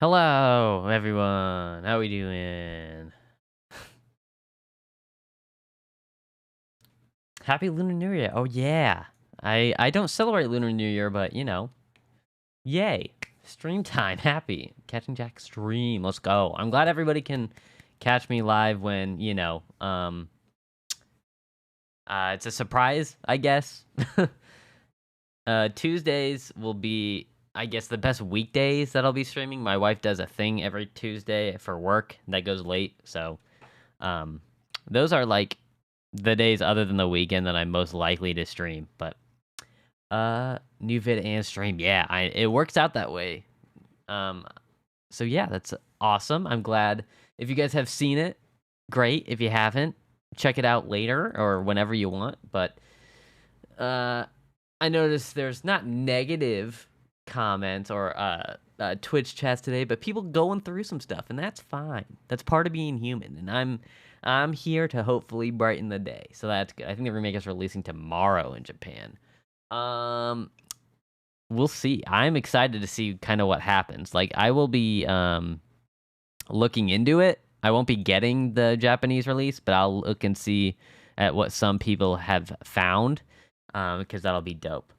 Hello, everyone. How we doing? Happy Lunar New Year. Oh yeah. I don't celebrate Lunar New Year, but yay. Stream time. Happy. Catching Jack stream. Let's go. I'm glad everybody can catch me live when, it's a surprise, I guess. Tuesdays will be, I guess, the best weekdays that I'll be streaming. My wife does a thing every Tuesday for work that goes late, so um those are like the days other than the weekend that I'm most likely to stream. But new vid and stream, yeah, it works out that way. Um so yeah, that's awesome. I'm glad if you guys have seen it. Great. If you haven't, check it out later or whenever you want. But uh I noticed there's not negative comments or Twitch chats today, but people going through some stuff, and that's fine. That's part of being human, and I'm here to hopefully brighten the day. So that's good. I think the remake is releasing tomorrow in Japan. Um, we'll see. I'm excited to see kind of what happens. Like I will be looking into it. I won't be getting the Japanese release, but I'll look and see at what some people have found, because that'll be dope.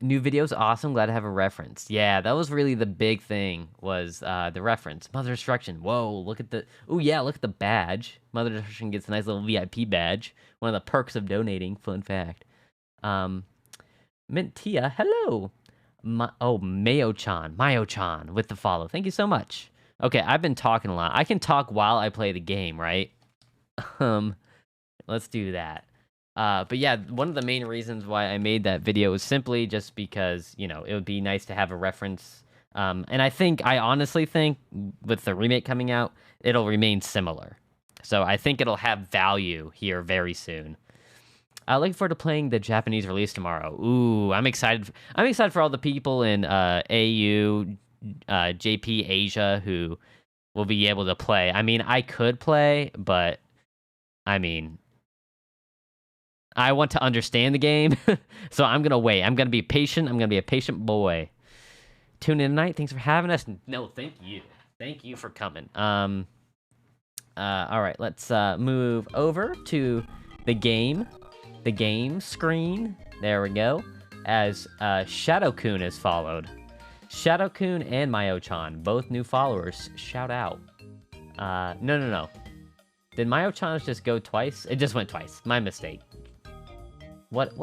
New video's awesome. Glad to have a reference. Yeah, that was really the big thing, was the reference. Mother Destruction. Whoa, look at the... Oh, yeah, look at the badge. Mother Destruction gets a nice little VIP badge. One of the perks of donating. Fun fact. Mintia, hello. Mayo-chan with the follow. Thank you so much. Okay, I've been talking a lot. I can talk while I play the game, right? Let's do that. But yeah, one of the main reasons why I made that video was simply just because, it would be nice to have a reference. And I honestly think with the remake coming out, it'll remain similar. So I think it'll have value here very soon. Looking forward to playing the Japanese release tomorrow. Ooh, I'm excited. I'm excited for all the people in AU, JP Asia who will be able to play. I mean, I could play, but I mean, I want to understand the game, so I'm gonna wait. I'm gonna be patient. I'm gonna be a patient boy. Tune in tonight. Thanks for having us. No, thank you. Thank you for coming. All right, let's move over to the game screen. There we go. As Shadow-kun is followed. Shadow-kun and Mayo-chan, both new followers. Shout out. No. Did Mayo-chan just go twice? It just went twice. My mistake. What?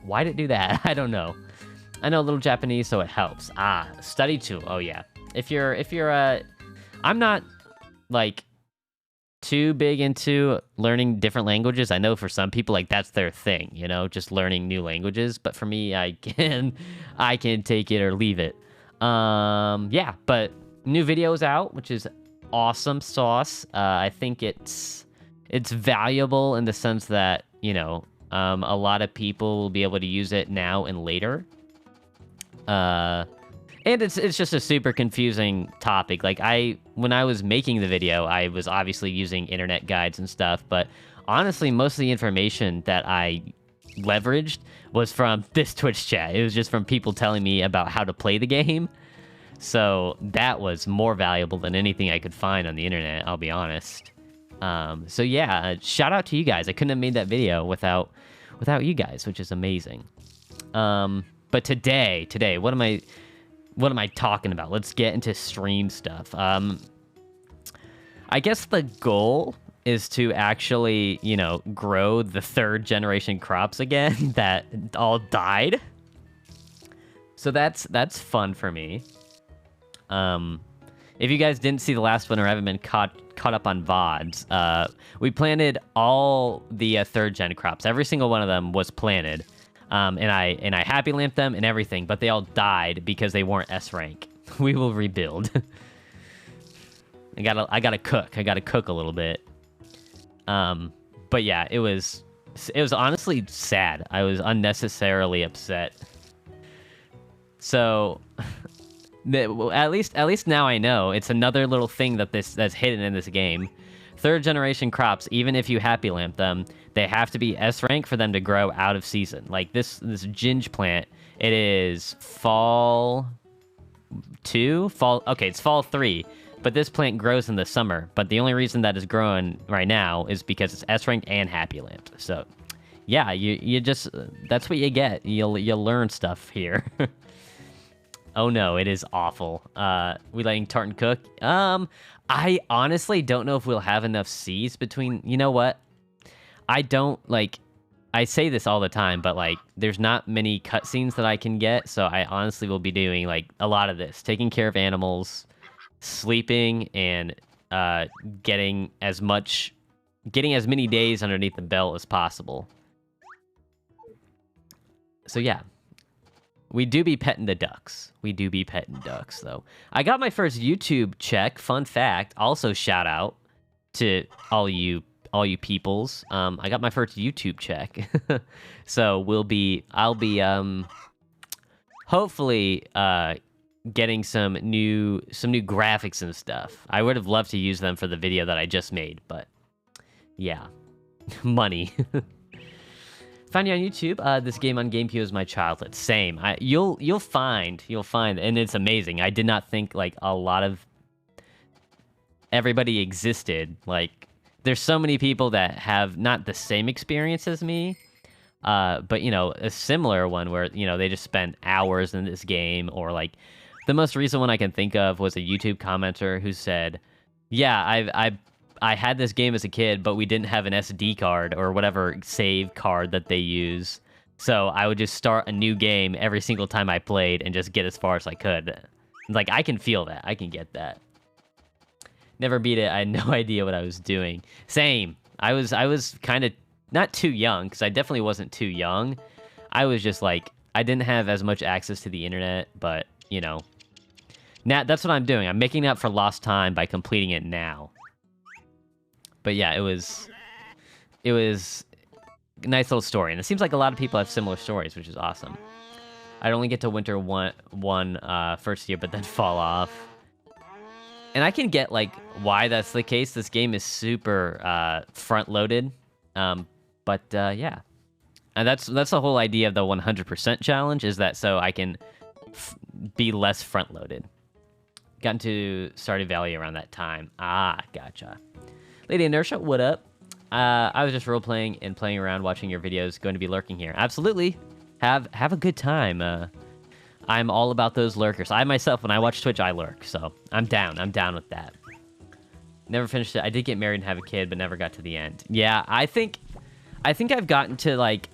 Why did it do that? I don't know. I know a little Japanese, so it helps. Study tool. Oh yeah. If you're I'm not like too big into learning different languages. I know for some people like that's their thing, just learning new languages. But for me, I can take it or leave it. Yeah. But new video is out, which is awesome sauce. I think it's valuable in the sense that a lot of people will be able to use it now and later. And it's just a super confusing topic. Like when I was making the video, I was obviously using internet guides and stuff, but honestly, most of the information that I leveraged was from this Twitch chat. It was just from people telling me about how to play the game. So that was more valuable than anything I could find on the internet, I'll be honest. So yeah, shout out to you guys. I couldn't have made that video without you guys, which is amazing. But today, what am I talking about? Let's get into stream stuff. I guess the goal is to actually, grow the 3rd generation crops again that all died. So that's fun for me. If you guys didn't see the last one or haven't been caught up on VODs, we planted all the 3rd gen crops. Every single one of them was planted. And I happy lamped them and everything, but they all died because they weren't S rank. We will rebuild. I gotta cook. I gotta cook a little bit. But yeah, it was honestly sad. I was unnecessarily upset. So at least now I know it's another little thing that's hidden in this game. 3rd generation crops, even if you happy lamp them, they have to be S rank for them to grow out of season. Like this ginge plant, it is fall 2, fall. Okay, it's fall 3. But this plant grows in the summer. But the only reason that is growing right now is because it's S rank and happy lamp. So, yeah, you just that's what you get. You'll learn stuff here. Oh no, it is awful. We letting Tartan cook? I honestly don't know if we'll have enough seeds between. You know what? I don't like. I say this all the time, but like, there's not many cutscenes that I can get, so I honestly will be doing like a lot of this, taking care of animals, sleeping, and getting as many days underneath the belt as possible. So yeah, we do be petting the ducks. We do be petting ducks, though. I got my first YouTube check. Fun fact. Also, shout out to all you peoples. I got my first YouTube check. So I'll be hopefully getting some new graphics and stuff. I would have loved to use them for the video that I just made, but yeah, money. Found you on YouTube. This game on GameCube is my childhood. Same. You'll find, and it's amazing. I did not think like a lot of everybody existed. Like, there's so many people that have not the same experience as me, but you know, a similar one where you know they just spent hours in this game, or like the most recent one I can think of was a YouTube commenter who said, "Yeah, I had this game as a kid, but we didn't have an SD card or whatever save card that they use. So I would just start a new game every single time I played and just get as far as I could." Like, I can feel that. I can get that. Never beat it. I had no idea what I was doing. Same. I was kind of not too young, because I definitely wasn't too young. I was just like, I didn't have as much access to the internet, but, you know. Now, that's what I'm doing. I'm making up for lost time by completing it now. But yeah, it was a nice little story, and it seems like a lot of people have similar stories, which is awesome. I'd only get to winter one first year, but then fall off. And I can get like why that's the case. This game is super front-loaded, but yeah, and that's the whole idea of the 100% challenge, is that so I can be less front-loaded. Got into Stardew Valley around that time. Ah, gotcha. Lady Inertia, what up? I was just role-playing and playing around, watching your videos, going to be lurking here. Absolutely. Have a good time. I'm all about those lurkers. I myself, when I watch Twitch, I lurk, so I'm down. I'm down with that. Never finished it. I did get married and have a kid, but never got to the end. Yeah, I think I've gotten to, like,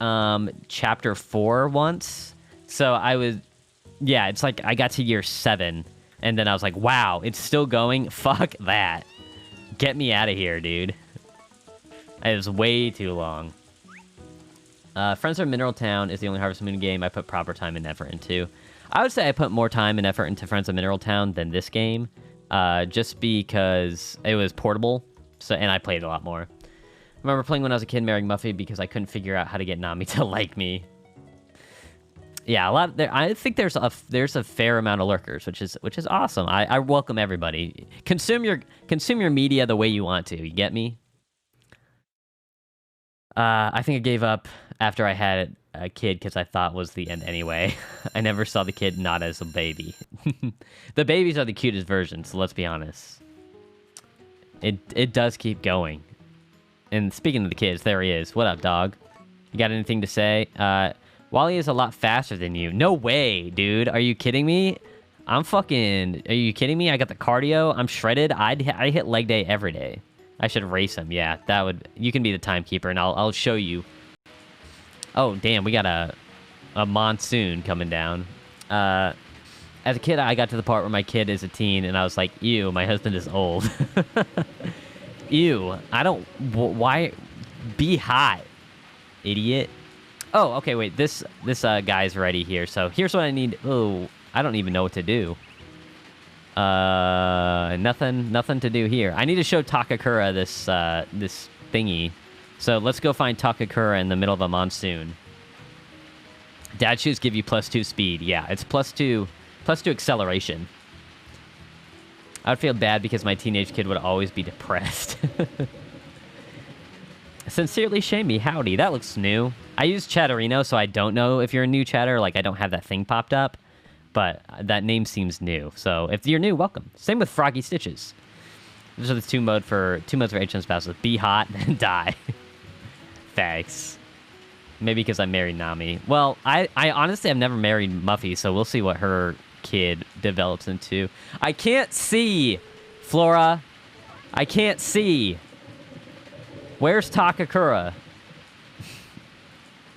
chapter 4 once. So yeah, it's like I got to year 7, and then I was like, wow, it's still going? Fuck that. Get me out of here, dude. It was way too long. Friends from Mineral Town is the only Harvest Moon game I put proper time and effort into. I would say I put more time and effort into Friends of Mineral Town than this game, just because it was portable, and I played a lot more. I remember playing when I was a kid, marrying Muffy because I couldn't figure out how to get Nami to like me. Yeah, I think there's a fair amount of lurkers, which is awesome. I welcome everybody. Consume your media the way you want to. You get me? I think I gave up after I had a kid because I thought was the end anyway. I never saw the kid not as a baby. The babies are the cutest versions, so let's be honest. It does keep going. And speaking of the kids, there he is. What up, dog? You got anything to say? Wally is a lot faster than you. No way, dude. Are you kidding me? Are you kidding me? I got the cardio. I'm shredded. I hit leg day every day. I should race him. Yeah, you can be the timekeeper, and I'll show you. Oh, damn, we got a monsoon coming down. As a kid, I got to the part where my kid is a teen, and I was like, ew, my husband is old. Ew, why? Be hot, idiot. Oh, okay, wait, this guy's ready here, so here's what I need. Oh, I don't even know what to do. Nothing to do here. I need to show Takakura this thingy. So let's go find Takakura in the middle of a monsoon. Dad shoes give you +2 speed. Yeah, it's +2 acceleration. I would feel bad because my teenage kid would always be depressed. Sincerely Shamey, howdy. That looks new. I use Chatterino, so I don't know if you're a new chatter. Like, I don't have that thing popped up. but that name seems new. So if you're new, welcome. Same with Froggy Stitches. Those are the two modes for HM spouses. Be hot and die. Thanks. Maybe because I married Nami. Well, I honestly have never married Muffy, so we'll see what her kid develops into. I can't see, Flora. I can't see. Where's Takakura?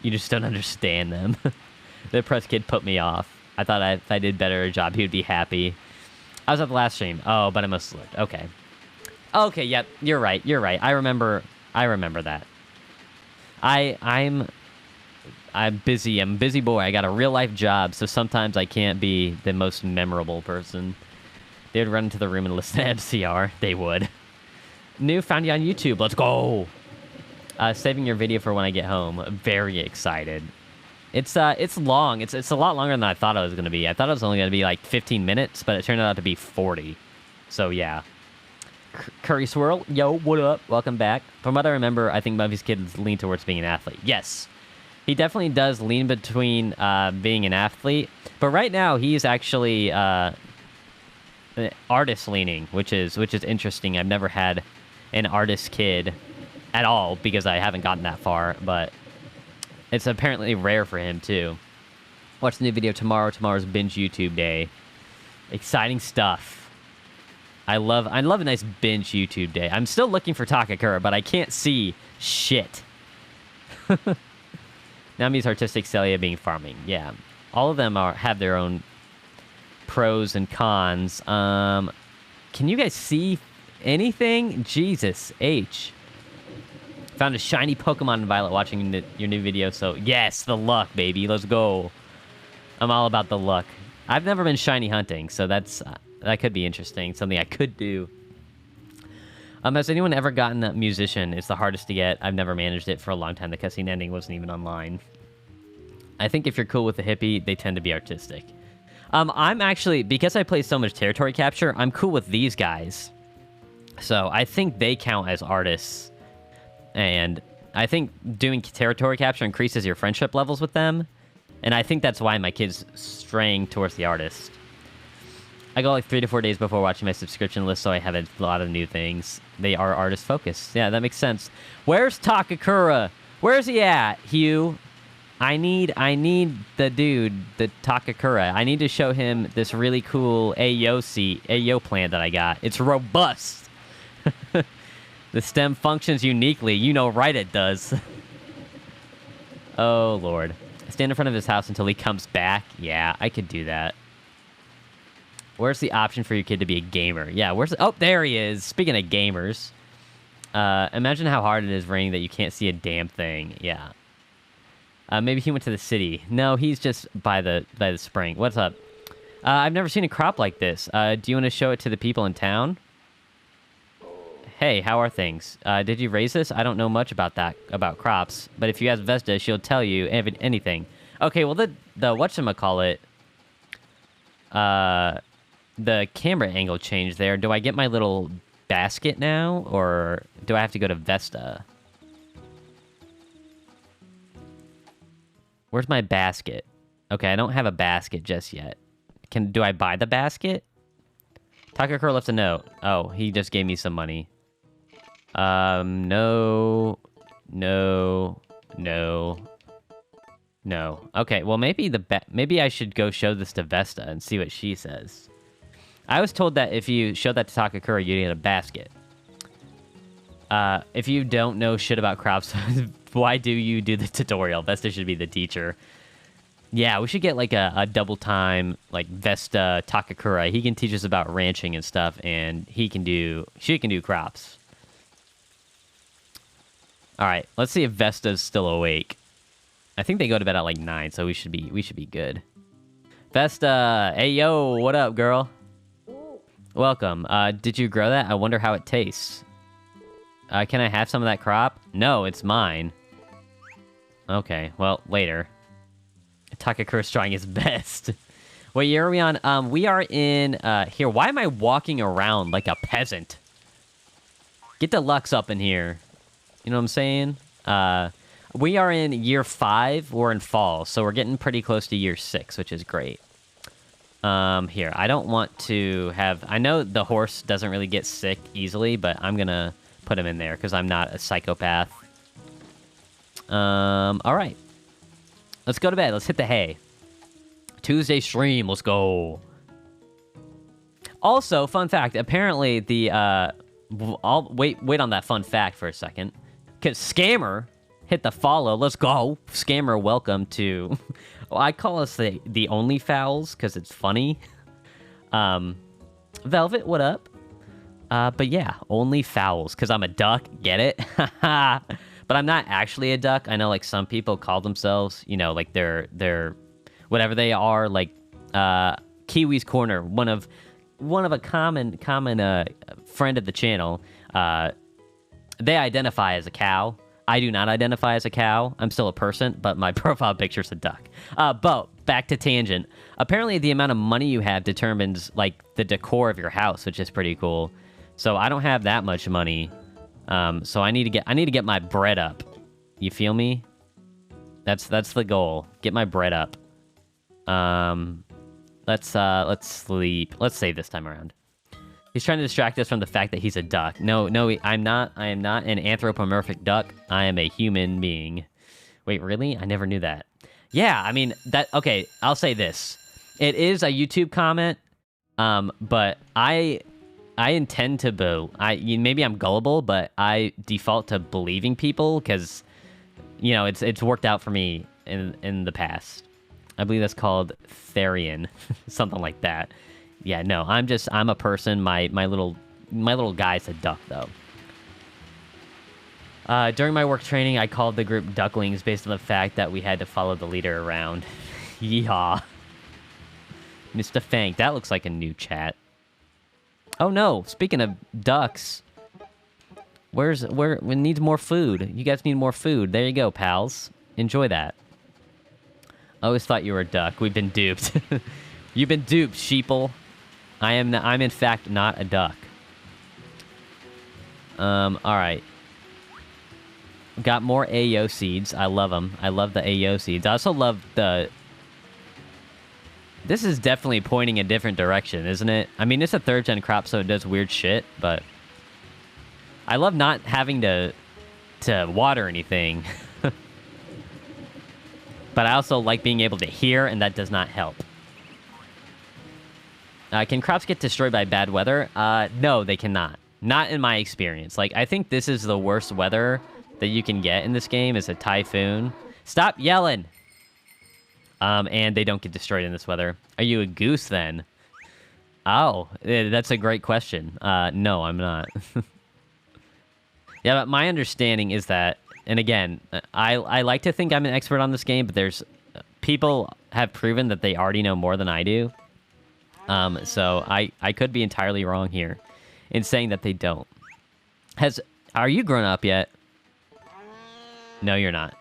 You just don't understand them. The press kid put me off. I thought if I did better a job, he would be happy. I was at the last stream. Oh, but I must have looked. Okay. Okay, yep. You're right. You're right. I remember that. I'm busy. I'm a busy boy. I got a real life job, so sometimes I can't be the most memorable person. They would run into the room and listen to MCR. They would. New, found you on YouTube. Let's go. Saving your video for when I get home. Very excited. It's long. It's a lot longer than I thought it was going to be. I thought it was only going to be like 15 minutes, but it turned out to be 40. So yeah. Curry Swirl, yo, what up? Welcome back. From what I remember, I think Muffy's kids lean towards being an athlete. Yes. He definitely does lean between being an athlete, but right now he's actually artist leaning, which is interesting. I've never had an artist kid at all because I haven't gotten that far, but it's apparently rare for him too. Watch the new video tomorrow. Tomorrow's binge YouTube day. Exciting stuff. I love a nice binge YouTube day. I'm still looking for Takakura, but I can't see shit. Nami's artistic, Celia being farming. Yeah, all of them have their own pros and cons. Can you guys see anything? Jesus H. Found a shiny Pokemon in Violet watching your new video, so yes, the luck, baby. Let's go. I'm all about the luck. I've never been shiny hunting, so that could be interesting. Something I could do. Has anyone ever gotten a musician? It's the hardest to get. I've never managed it for a long time. The cutscene ending wasn't even online. I think if you're cool with the hippie, they tend to be artistic. I'm actually, because I play so much territory capture, I'm cool with these guys. So I think they count as artists. And I think doing territory capture increases your friendship levels with them. And I think that's why my kid's straying towards the artist. I go like 3 to 4 days before watching my subscription list, so I have a lot of new things. They are artist focused. Yeah, that makes sense. Where's Takakura? Where's he at, Hugh? I need the dude, the Takakura. I need to show him this really cool Ayo plant that I got. It's robust. The stem functions uniquely. You know right it does. Oh, Lord. Stand in front of his house until he comes back? Yeah, I could do that. Where's the option for your kid to be a gamer? Yeah, where's... Oh, there he is. Speaking of gamers. Imagine how hard it is raining that you can't see a damn thing. Yeah. Maybe he went to the city. No, he's just by the spring. What's up? I've never seen a crop like this. Do you want to show it to the people in town? Hey, how are things? Did you raise this? I don't know much about crops, but if you ask Vesta, she'll tell you anything. Okay, well, the whatchamacallit, the camera angle changed there. Do I get my little basket now, or do I have to go to Vesta? Where's my basket? Okay, I don't have a basket just yet. Do I buy the basket? Takakura left a note. Oh, he just gave me some money. No. Okay, well, maybe I should go show this to Vesta and see what she says. I was told that if you show that to Takakura, you get a basket. If you don't know shit about crops, why do you do the tutorial? Vesta should be the teacher. Yeah, we should get like a double time, like Vesta Takakura. He can teach us about ranching and stuff, and she can do crops. All right, let's see if Vesta's still awake. I think they go to bed at like 9, so we should be good. Vesta, hey yo, what up, girl? Welcome. Did you grow that? I wonder how it tastes. Can I have some of that crop? No, it's mine. Okay, well, later. Takakura's trying his best. What year are we on? We are in, here. Why am I walking around like a peasant? Get the Lux up in here. You know what I'm saying? We are in year 5. We're in fall, so we're getting pretty close to year 6, which is great. Here, I don't want to have... I know the horse doesn't really get sick easily, but I'm gonna put him in there because I'm not a psychopath. All right. Let's go to bed. Let's hit the hay. Tuesday stream. Let's go. Also, fun fact. Apparently, the... I'll wait on that fun fact for a second. Because Scammer hit the follow. Let's go. Scammer, welcome to... Well, I call us the only fowls because it's funny. Velvet, what up? But yeah, only fowls because I'm a duck. Get it? But I'm not actually a duck. I know like some people call themselves, you know, like they're whatever they are, like Kiwi's Corner, one of a common friend of the channel. They identify as a cow. I do not identify as a cow. I'm still a person, but my profile picture's a duck. But back to tangent. Apparently, the amount of money you have determines like the decor of your house, which is pretty cool. So I don't have that much money. So I need to get my bread up. You feel me? That's the goal. Get my bread up. Let's sleep. Let's save this time around. He's trying to distract us from the fact that he's a duck. No, I'm not. I am not an anthropomorphic duck. I am a human being. Wait, really? I never knew that. Yeah, I mean, okay, I'll say this. It is a YouTube comment, but I intend to maybe I'm gullible, but I default to believing people because, you know, it's worked out for me in the past. I believe that's called Therian, something like that. Yeah, no, I'm a person. My little guy's a duck, though. During my work training, I called the group Ducklings based on the fact that we had to follow the leader around. Yeehaw. Mr. Fank, that looks like a new chat. Oh no, speaking of ducks, we need more food. You guys need more food. There you go, pals. Enjoy that. I always thought you were a duck. We've been duped. You've been duped, sheeple. I'm in fact not a duck. All right. Got more AO seeds. I love them. I love the AO seeds. I also love the... This is definitely pointing a different direction, isn't it? I mean, it's a third-gen crop, so it does weird shit, but... I love not having to water anything. But I also like being able to hear, and that does not help. Can crops get destroyed by bad weather? No, they cannot. Not in my experience. Like, I think this is the worst weather that you can get in this game is a typhoon. Stop yelling! And they don't get destroyed in this weather. Are you a goose, then? Oh, that's a great question. No, I'm not. Yeah, but my understanding is that, and again, I like to think I'm an expert on this game, but there's... People have proven that they already know more than I do. So I could be entirely wrong here in saying that they don't. Are you grown up yet? No, you're not.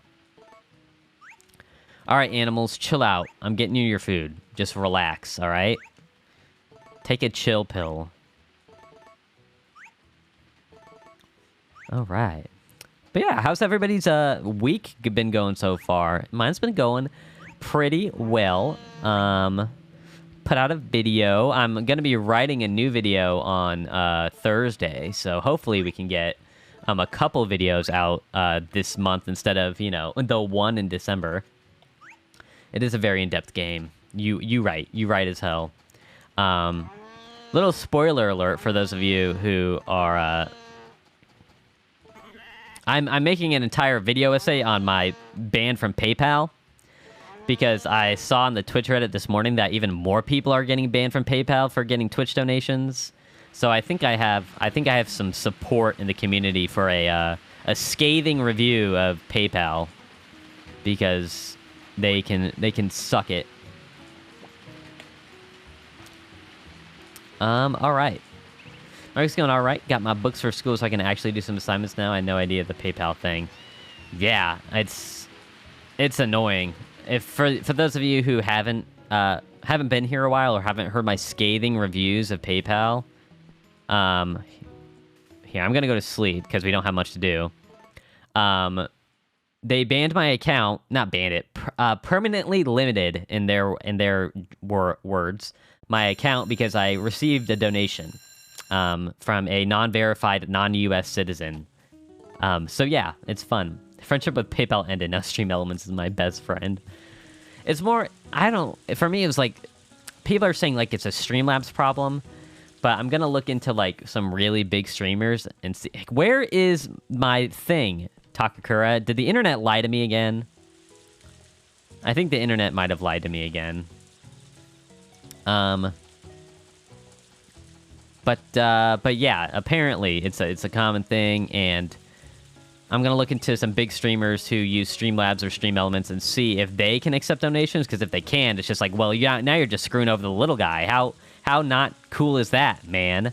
All right, animals, chill out. I'm getting you your food. Just relax, all right? Take a chill pill. All right. But yeah, how's everybody's week been going so far? Mine's been going pretty well. Put out a video. I'm going to be writing a new video on Thursday, so hopefully we can get a couple videos out this month instead of, you know, the one in December. It is a very in-depth game. You right as hell. Little spoiler alert for those of you who are... I'm making an entire video essay on my ban from PayPal because I saw on the Twitch Reddit this morning that even more people are getting banned from PayPal for getting Twitch donations. So I think I have some support in the community for a scathing review of PayPal because they can suck it. All right. Mark's going all right. Got my books for school so I can actually do some assignments now. I had no idea the PayPal thing. Yeah, it's annoying. If for those of you who haven't been here a while or haven't heard my scathing reviews of PayPal, here I'm gonna go to sleep because we don't have much to do. they banned my account, not banned it, permanently limited in their words my account because I received a donation from a non-verified non-US citizen. So yeah, it's fun. Friendship with PayPal ended. Now Stream Elements is my best friend. It's more, for me it was like, people are saying like it's a Streamlabs problem, but I'm gonna look into like some really big streamers and see, like, where is my thing, Takakura? Did the internet lie to me again? I think the internet might have lied to me again. But yeah, apparently it's a common thing, and I'm gonna look into some big streamers who use Streamlabs or Stream Elements and see if they can accept donations. Because if they can, it's just like, well, yeah, now you're just screwing over the little guy. How not cool is that, man?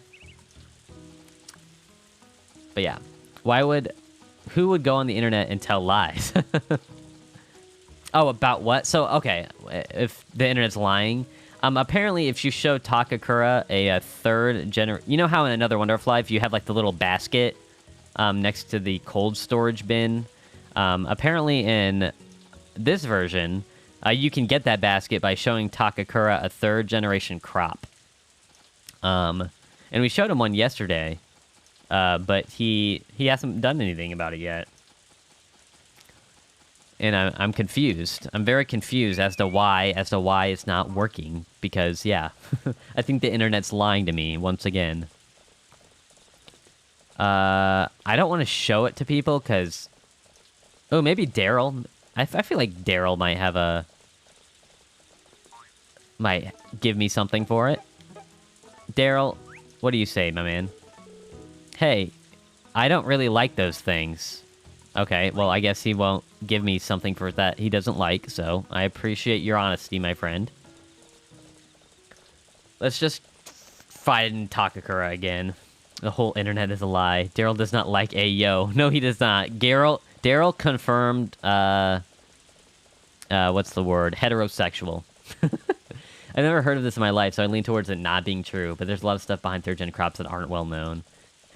But yeah, who would go on the internet and tell lies? Oh, about what? So okay, if the internet's lying. Apparently, if you show Takakura a third you know how in Another Wonder of Life you have like the little basket next to the cold storage bin? Apparently in this version, you can get that basket by showing Takakura a third generation crop. And we showed him one yesterday, but he hasn't done anything about it yet. And I'm confused. I'm very confused as to why it's not working. Because, yeah, I think the internet's lying to me once again. I don't want to show it to people because... Oh, maybe Daryl. I feel like Daryl might give me something for it. Daryl, what do you say, my man? Hey, I don't really like those things. Okay, well, I guess he won't give me something for that he doesn't like, so I appreciate your honesty, my friend. Let's just fight in Takakura again. The whole internet is a lie. Daryl does not like Ayo. No, he does not. Daryl confirmed, what's the word? Heterosexual. I've never heard of this in my life, so I lean towards it not being true, but there's a lot of stuff behind third-gen crops that aren't well known.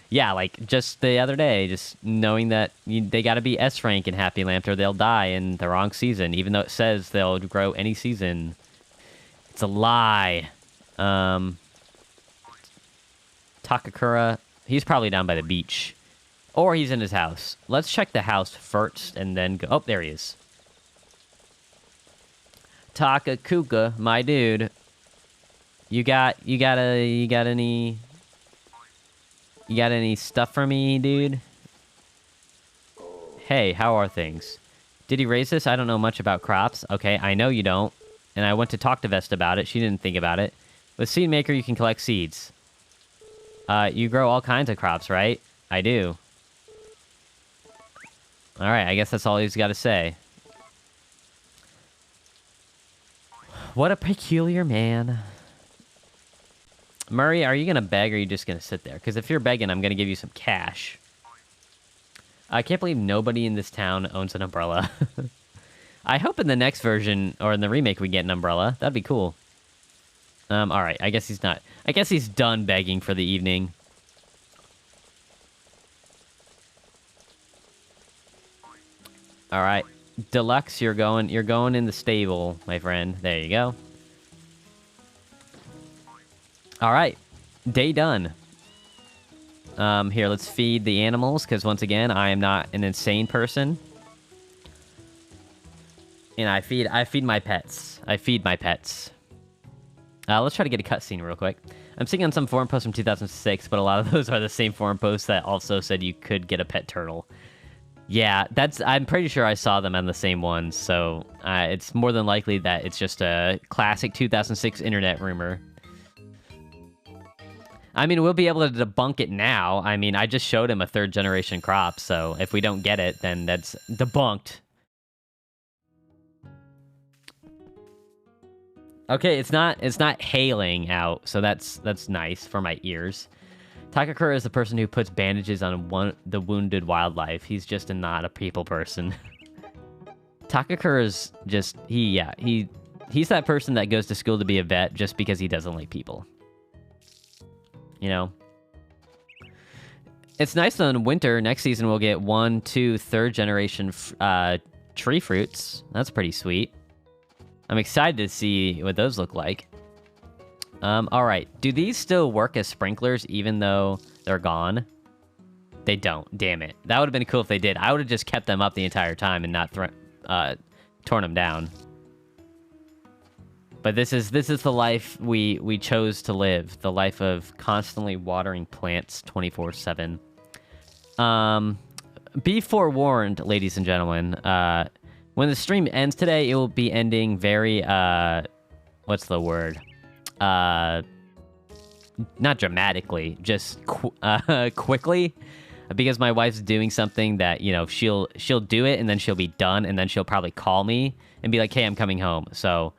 Yeah, like, just the other day, just knowing that they gotta be S-rank in Happy Lamp or they'll die in the wrong season, even though it says they'll grow any season. It's a lie. Takakura, he's probably down by the beach. Or he's in his house. Let's check the house first, and then go... Oh, there he is. Takakuka, my dude. You got any stuff for me, dude? Hey, how are things? Did he raise this? I don't know much about crops. Okay, I know you don't. And I went to talk to Vest about it. She didn't think about it. With Seed Maker, you can collect seeds. You grow all kinds of crops, right? I do. Alright, I guess that's all he's got to say. What a peculiar man. Murray, are you going to beg or are you just going to sit there? Because if you're begging, I'm going to give you some cash. I can't believe nobody in this town owns an umbrella. I hope in the next version, or in the remake, we get an umbrella. That'd be cool. Alright, I guess he's not. I guess he's done begging for the evening. Alright. Deluxe, you're going in the stable, my friend. There you go. Alright. Day done. Here, let's feed the animals, because once again, I am not an insane person. And I feed my pets. I feed my pets. Let's try to get a cutscene real quick. I'm seeing on some forum posts from 2006, but a lot of those are the same forum posts that also said you could get a pet turtle. Yeah, I'm pretty sure I saw them on the same ones, so it's more than likely that it's just a classic 2006 internet rumor. I mean, we'll be able to debunk it now. I mean, I just showed him a third generation crop, so if we don't get it, then that's debunked. Okay, it's not hailing out, so that's nice for my ears. Takakura is the person who puts bandages on the wounded wildlife. He's just not a people person. Takakura is just he's that person that goes to school to be a vet just because he doesn't like people. You know? It's nice though in winter. Next season we'll get 1, 2, third generation tree fruits. That's pretty sweet. I'm excited to see what those look like. All right. Do these still work as sprinklers even though they're gone? They don't. Damn it. That would have been cool if they did. I would have just kept them up the entire time and not torn them down. But this is the life we chose to live. The life of constantly watering plants 24/7. Be forewarned, ladies and gentlemen. When the stream ends today, it will be ending very what's the word? Not dramatically, just quickly, because my wife's doing something that, you know, she'll do it and then she'll be done and then she'll probably call me and be like, "Hey, I'm coming home." So,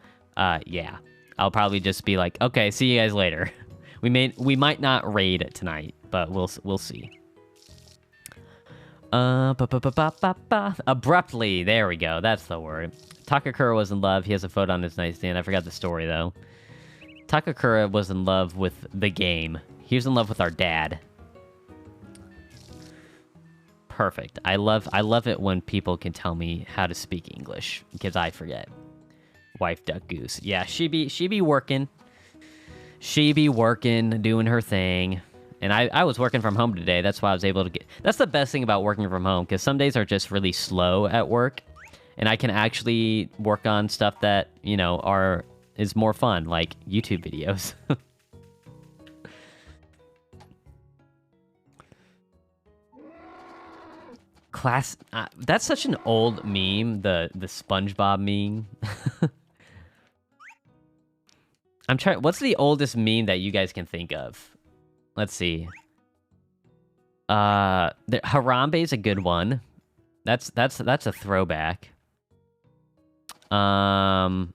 yeah, I'll probably just be like, "Okay, see you guys later." We might not raid tonight, but we'll see. Abruptly, there we go. That's the word. Takakura was in love. He has a photo on his nightstand. I forgot the story though. Takakura was in love with the game. He was in love with our dad. Perfect. I love it when people can tell me how to speak English because I forget. Wife Duck Goose. Yeah, she be working. She be working, doing her thing. And I was working from home today. That's why I was able to get... That's the best thing about working from home, because some days are just really slow at work, and I can actually work on stuff that, you know, is more fun, like YouTube videos. That's such an old meme, the SpongeBob meme. I'm trying... What's the oldest meme that you guys can think of? Let's see. Harambe is a good one. That's a throwback. Does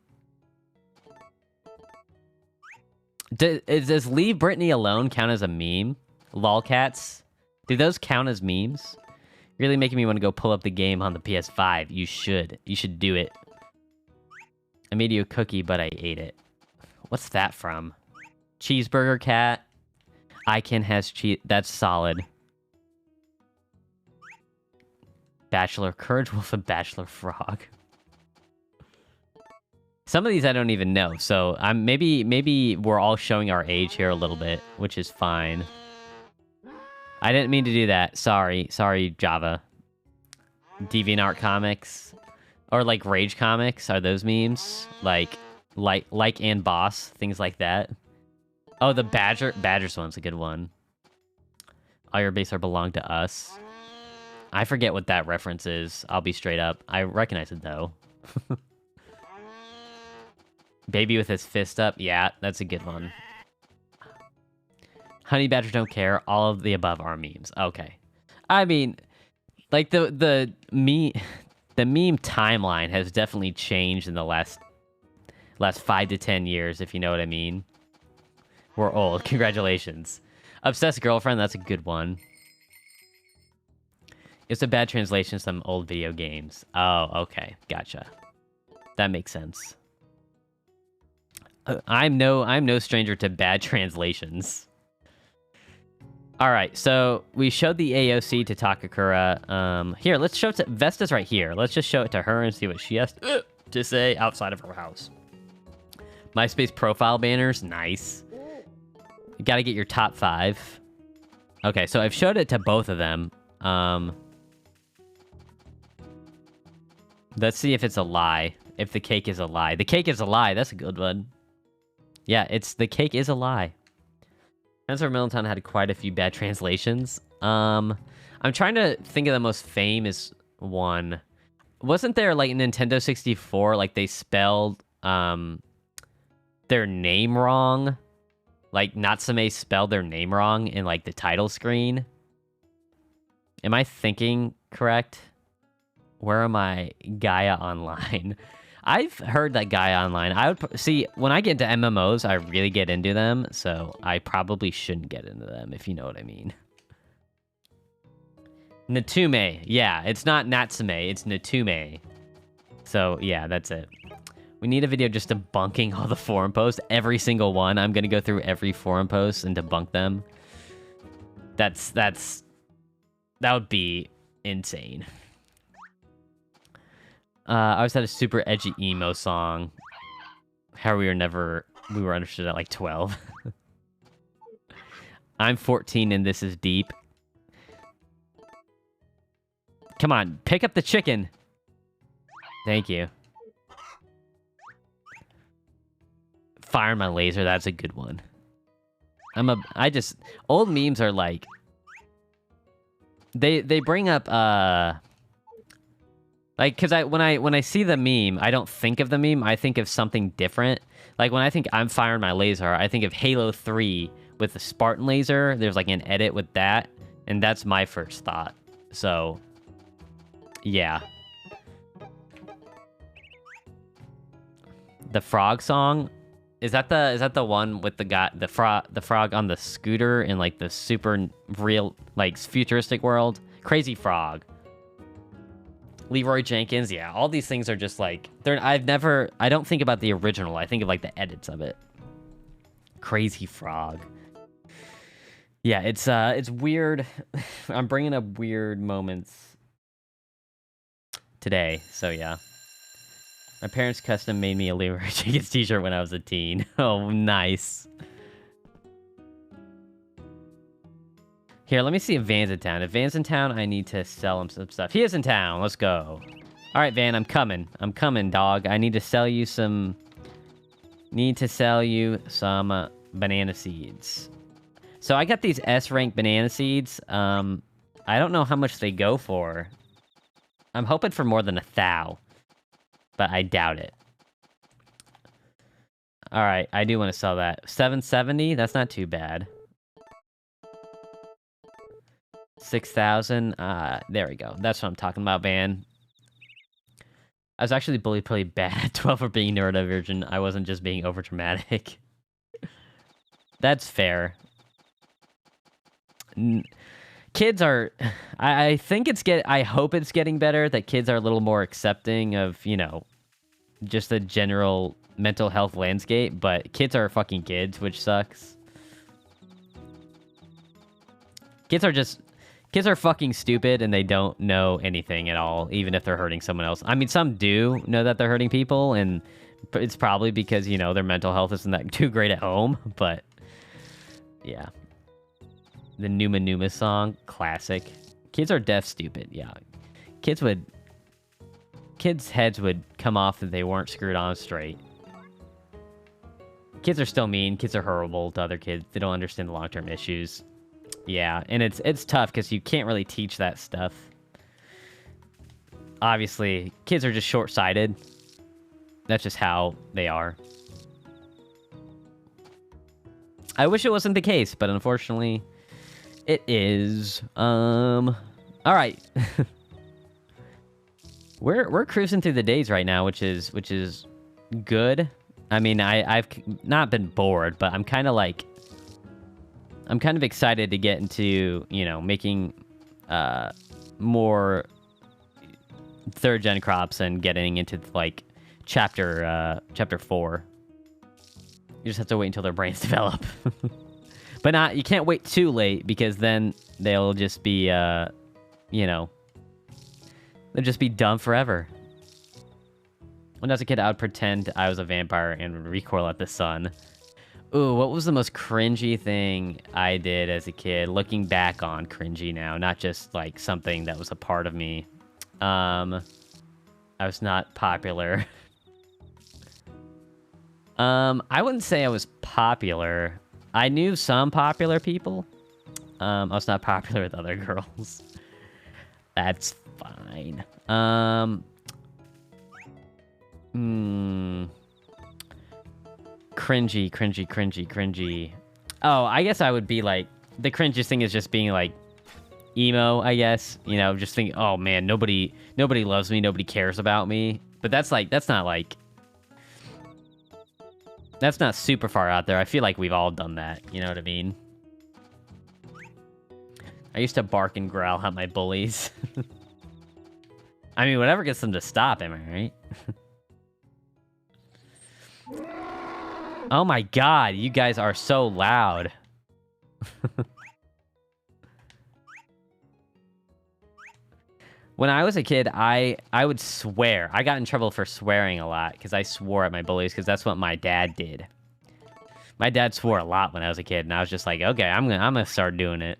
Leave Britney Alone count as a meme? Lolcats? Do those count as memes? Really making me want to go pull up the game on the PS5. You should. You should do it. I made you a cookie, but I ate it. What's that from? Cheeseburger Cat? Iken has cheese. That's solid. Bachelor Courage Wolf and Bachelor Frog. Some of these I don't even know, so maybe we're all showing our age here a little bit, which is fine. I didn't mean to do that. Sorry, Java. DeviantArt comics, or like Rage comics. Are those memes? Like and Boss, things like that. Oh, the Badgers one's a good one. All your base are belong to us. I forget what that reference is. I'll be straight up. I recognize it though. Baby with his fist up. Yeah, that's a good one. Honey Badgers don't care. All of the above are memes. Okay. I mean, like the meme timeline has definitely changed in the last 5 to 10 years, if you know what I mean. We're old. Congratulations. Obsessed Girlfriend, that's a good one. It's a bad translation of some old video games. Oh, okay. Gotcha. That makes sense. I'm no stranger to bad translations. All right, so we showed the AOC to Takakura. Here, let's show it to... Vesta's right here. Let's just show it to her and see what she has to say outside of her house. MySpace profile banners. Nice. You gotta get your top 5. Okay, so I've showed it to both of them. Let's see if it's a lie. If the cake is a lie. The cake is a lie. That's a good one. Yeah, the cake is a lie. Spencer Middleton had quite a few bad translations. I'm trying to think of the most famous one. Wasn't there, like, Nintendo 64, like, they spelled, their name wrong? Like, Natsume spelled their name wrong in, like, the title screen? Am I thinking correct? Where am I? Gaia Online. I've heard that Gaia Online. I would see when I get into MMOs, I really get into them, so I probably shouldn't get into them, if you know what I mean. Natume. Yeah, it's not Natsume, it's Natume. So, yeah, that's it. We need a video just debunking all the forum posts. Every single one. I'm gonna go through every forum post and debunk them. That's That would be insane. I always had a super edgy emo song. How we were understood at like 12. I'm 14 and this is deep. Come on, pick up the chicken. Thank you. Fire my laser, that's a good one. Old memes are like, they bring up, like, cause when I see the meme, I don't think of the meme, I think of something different. Like, when I think I'm firing my laser, I think of Halo 3 with the Spartan laser. There's like an edit with that, and that's my first thought. So, yeah. The frog song, is that the one with the guy, the frog on the scooter in like the super real, like, futuristic world? Crazy Frog. Leroy Jenkins, yeah, all these things are just like, I don't think about the original, I think of like the edits of it. Crazy Frog. Yeah, it's weird. I'm bringing up weird moments today, so yeah. My parents custom made me a Leroy Jenkins t-shirt when I was a teen. Oh, nice. Here, let me see if Van's in town. If Van's in town, I need to sell him some stuff. He is in town. Let's go. All right, Van, I'm coming. I'm coming, dog. I need to sell you some... banana seeds. So I got these S-rank banana seeds. I don't know how much they go for. I'm hoping for more than 1,000. But I doubt it. All right, I do want to sell that. 770? That's not too bad. 6,000. There we go. That's what I'm talking about, Van. I was actually bullied pretty bad at 12 for being neurodivergent. I wasn't just being overdramatic. That's fair. Kids are... I think I hope it's getting better, that kids are a little more accepting of, you know, just the general mental health landscape, but kids are fucking kids, which sucks. Kids are fucking stupid, and they don't know anything at all, even if they're hurting someone else. I mean, some do know that they're hurting people, and it's probably because, you know, their mental health isn't that too great at home, but... yeah. The Numa Numa song, classic. Kids are deaf stupid, yeah. Kids' heads would come off if they weren't screwed on straight. Kids are still mean. Kids are horrible to other kids. They don't understand the long-term issues. Yeah, and it's tough because you can't really teach that stuff. Obviously, kids are just short-sighted. That's just how they are. I wish it wasn't the case, but unfortunately, it is. All right. We're cruising through the days right now, which is good. I mean, I've not been bored, but I'm kind of excited to get into, you know, making more 3rd gen crops and getting into like chapter 4. You just have to wait until their brains develop. But you can't wait too late, because then they'll just be, you know, they'll just be dumb forever. When I was a kid, I would pretend I was a vampire and recoil at the sun. Ooh, what was the most cringy thing I did as a kid? Looking back on cringy now, not just like something that was a part of me. I was not popular. I wouldn't say I was popular. I knew some popular people. I was not popular with other girls. That's fine. Cringy. Oh, I guess I would be like, the cringiest thing is just being like emo, I guess. You know, just thinking, oh man, nobody loves me, nobody cares about me. But that's not super far out there. I feel like we've all done that. You know what I mean? I used to bark and growl at my bullies. I mean, whatever gets them to stop, am I right? Oh my god, you guys are so loud. When I was a kid, I would swear. I got in trouble for swearing a lot because I swore at my bullies because that's what my dad did. My dad swore a lot when I was a kid, and I was just like, okay, I'm gonna start doing it.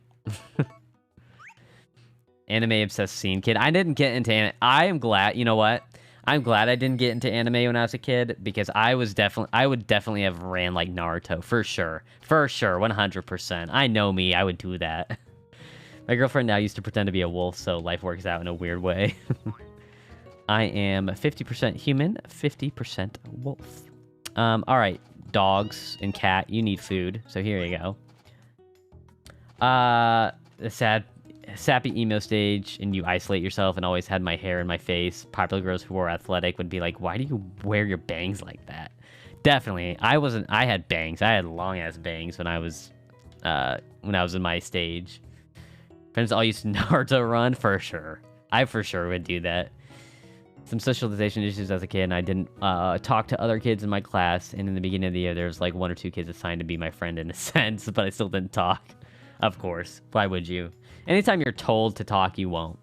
Anime obsessed scene kid. I didn't get into anime. I am glad. You know what? I'm glad I didn't get into anime when I was a kid because I would definitely have ran like Naruto for sure, 100%. I know me. I would do that. My girlfriend now used to pretend to be a wolf, so life works out in a weird way. I am 50% human, 50% wolf. All right, dogs and cat, you need food, so here you go. The sappy emo stage, and you isolate yourself and always had my hair in my face. Popular girls who were athletic would be like, why do you wear your bangs like that? Definitely. I had bangs. I had long-ass bangs when I was in my stage. Friends all used to Naruto run, for sure. I for sure would do that. Some socialization issues as a kid, and I didn't talk to other kids in my class, and in the beginning of the year, there was like 1 or 2 kids assigned to be my friend in a sense, but I still didn't talk. Of course. Why would you? Anytime you're told to talk, you won't.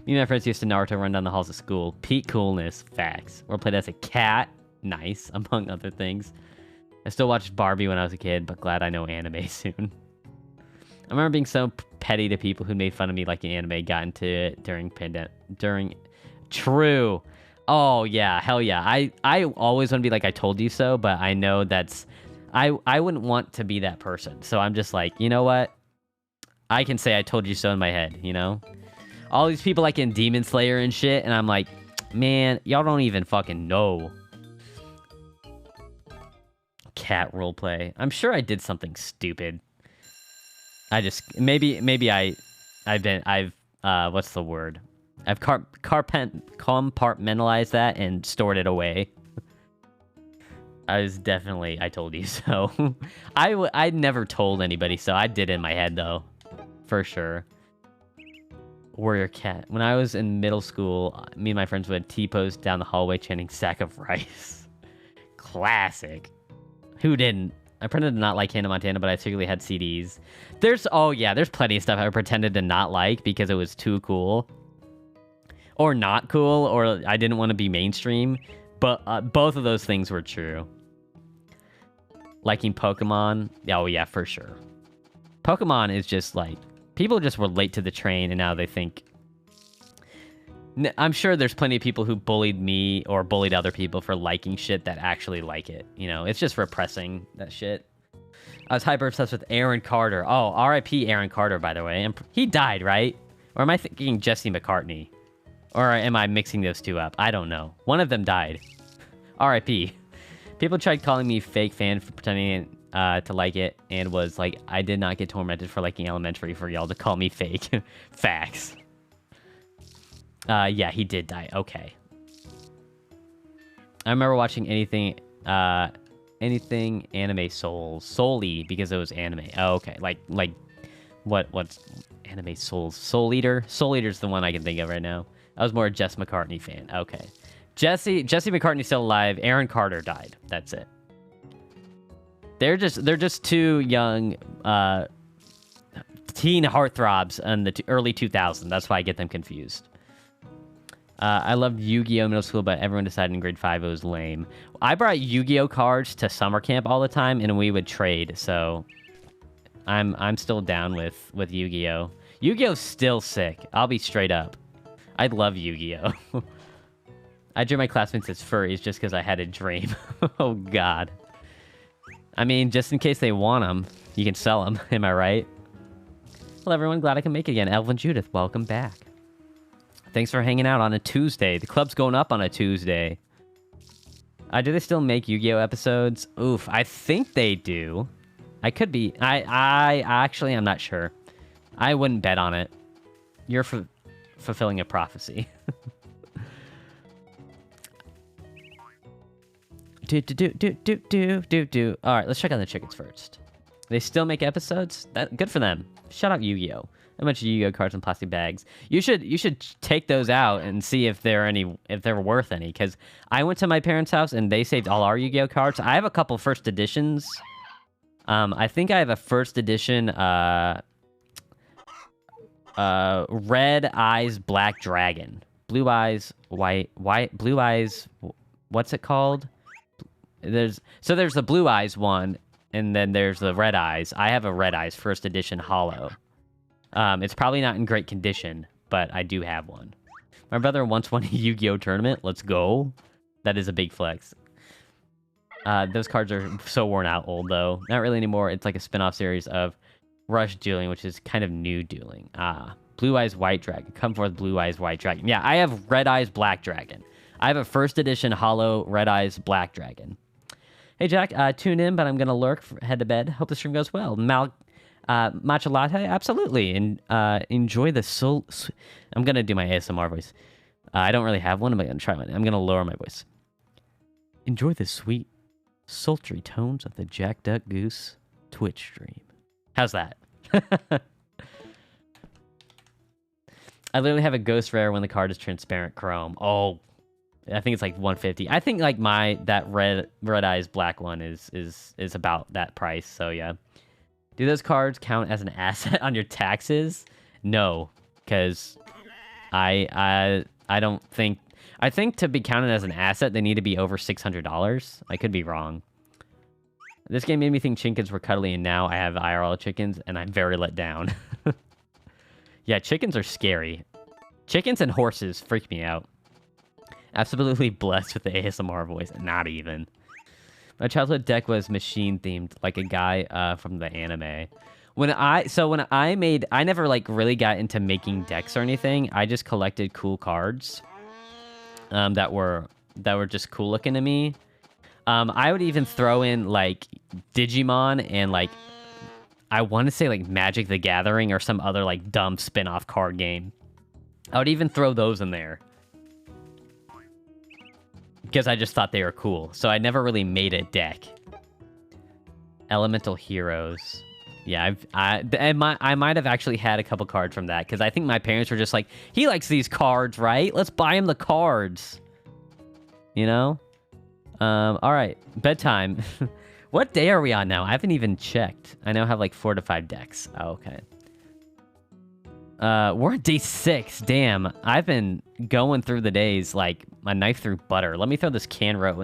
Me and my friends used to Naruto run down the halls of school. Peak coolness. Facts. Or played as a cat. Nice, among other things. I still watched Barbie when I was a kid, but glad I know anime soon. I remember being so petty to people who made fun of me like an anime got into it during True. Oh, yeah. Hell yeah. I always want to be like, I told you so, but I know that's... I wouldn't want to be that person. So I'm just like, you know what? I can say I told you so in my head, you know? All these people like in Demon Slayer and shit, and I'm like, man, y'all don't even fucking know. Cat roleplay. I'm sure I did something stupid. I just... Maybe what's the word? I've compartmentalized that and stored it away. I told you so. I never told anybody, so I did it in my head, though. For sure. Warrior cat. When I was in middle school, me and my friends would T-pose down the hallway chanting sack of rice. Classic. Who didn't? I pretended to not like Hannah Montana, but I secretly had CDs. There's plenty of stuff I pretended to not like because it was too cool. Or not cool, or I didn't want to be mainstream. But both of those things were true. Liking Pokemon? Oh, yeah, for sure. Pokemon is just like... People just relate to the train, and now they think... I'm sure there's plenty of people who bullied me or bullied other people for liking shit that actually like it. You know, it's just repressing that shit. I was hyper obsessed with Aaron Carter. Oh, R.I.P. Aaron Carter, by the way. He died, right? Or am I thinking Jesse McCartney? Or am I mixing those two up? I don't know. One of them died. R.I.P. People tried calling me fake fan for pretending to like it, and was like, I did not get tormented for liking Elementary for y'all to call me fake. Facts. Yeah, he did die. Okay. I remember watching anything anime solely because it was anime. Oh, okay. Like what's anime Soul Eater? Soul Eater's the one I can think of right now. I was more a Jess McCartney fan. Okay. Jesse McCartney's still alive. Aaron Carter died. That's it. They're just two young teen heartthrobs in the early 2000s. That's why I get them confused. I loved Yu-Gi-Oh! Middle school, but everyone decided in grade 5 it was lame. I brought Yu-Gi-Oh! Cards to summer camp all the time, and we would trade, so... I'm still down with Yu-Gi-Oh! Yu-Gi-Oh's still sick. I'll be straight up. I love Yu-Gi-Oh! I drew my classmates as furries just because I had a dream. Oh, God. I mean, just in case they want them, you can sell them. Am I right? Well, everyone, glad I can make it again. Elvin Judith, welcome back. Thanks for hanging out on a Tuesday. The club's going up on a Tuesday. Do they still make Yu-Gi-Oh! Episodes? Oof, I think they do. I could be... I actually, I'm not sure. I wouldn't bet on it. You're fulfilling a prophecy. All right, let's check on the chickens first. They still make episodes? Good for them. Shout out Yu-Gi-Oh! A bunch of Yu-Gi-Oh! Cards in plastic bags. You should take those out and see if they're worth any. Because I went to my parents' house and they saved all our Yu-Gi-Oh! Cards. I have a couple first editions. I think I have a first edition Red eyes, black dragon. Blue eyes, blue eyes. What's it called? There's the blue eyes one, and then there's the red eyes. I have a red eyes first edition holo. It's probably not in great condition, but I do have one. My brother once won a Yu-Gi-Oh tournament. Let's go. That is a big flex. Those cards are so worn out old, though. Not really anymore. It's like a spin-off series of Rush Dueling, which is kind of new dueling. Blue Eyes White Dragon. Come forth, Blue Eyes White Dragon. Yeah, I have Red Eyes Black Dragon. I have a first edition holo Red Eyes Black Dragon. Hey, Jack, tune in, but I'm going to lurk, head to bed. Hope the stream goes well. Matcha latte? Absolutely. And enjoy the soul... I'm going to do my ASMR voice. I don't really have one, but I'm going to try one. I'm going to lower my voice. Enjoy the sweet, sultry tones of the JackDuckGoose Twitch stream. How's that? I literally have a ghost rare when the card is transparent chrome. Oh, I think it's like 150. I think like that red eyes black one is about that price. So yeah. Do those cards count as an asset on your taxes? No, because I don't think... I think to be counted as an asset, they need to be over $600. I could be wrong. This game made me think chickens were cuddly, and now I have IRL chickens, and I'm very let down. Yeah, chickens are scary. Chickens and horses freak me out. Absolutely blessed with the ASMR voice. Not even. My childhood deck was machine-themed, like a guy from the anime. I never like really got into making decks or anything. I just collected cool cards that were just cool looking to me. I would even throw in like Digimon and like I want to say like Magic the Gathering or some other like dumb spin-off card game. I would even throw those in there because I just thought they were cool. So I never really made a deck. Elemental Heroes. Yeah, I might have actually had a couple cards from that because I think my parents were just like, he likes these cards, right? Let's buy him the cards. You know? All right, bedtime. What day are we on now? I haven't even checked. I now have like 4 to 5 decks. Oh, okay. We're on day 6. Damn, I've been going through the days like my knife through butter. Let me throw this Canro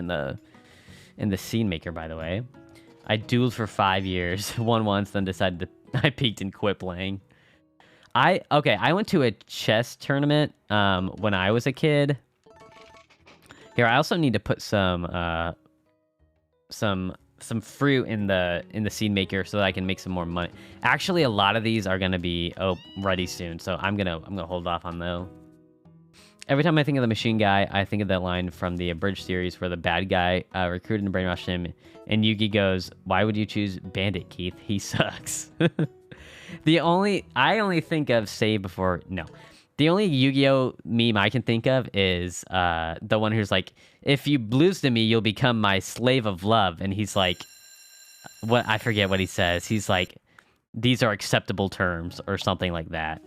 in the scene maker, by the way. I dueled for 5 years, won once, then decided to... I peaked and quit playing. I went to a chess tournament when I was a kid. Here, I also need to put some fruit in the seed maker so that I can make some more money. Actually, a lot of these are gonna be ready soon, so I'm gonna hold off on those. Every time I think of the machine guy, I think of that line from the Abridged series where the bad guy recruited and brainwashed him, and Yugi goes, "Why would you choose Bandit, Keith? He sucks." I only think of Save Before... No. The only Yu-Gi-Oh meme I can think of is the one who's like, if you lose to me, you'll become my slave of love. And he's like, what? I forget what he says. He's like, these are acceptable terms or something like that.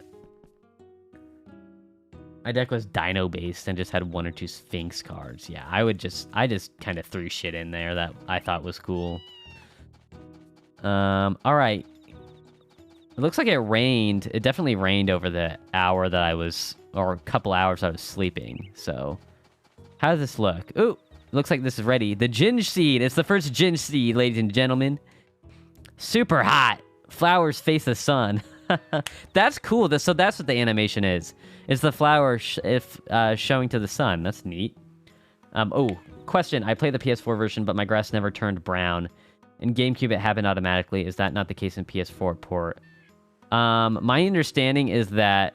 My deck was Dino-based and just had 1 or 2 Sphinx cards. Yeah, I just kind of threw shit in there that I thought was cool. All right. It looks like it rained. It definitely rained over the hour that I was, or a couple hours I was sleeping. So, how does this look? Ooh, looks like this is ready. The Ginge Seed. It's the first Ginge Seed, ladies and gentlemen. Super hot. Flowers face the sun. That's cool. So that's what the animation is. It's the flower showing to the sun. That's neat. Oh, question. I played the PS4 version, but my grass never turned brown. In GameCube, it happened automatically. Is that not the case in PS4 port? My understanding is that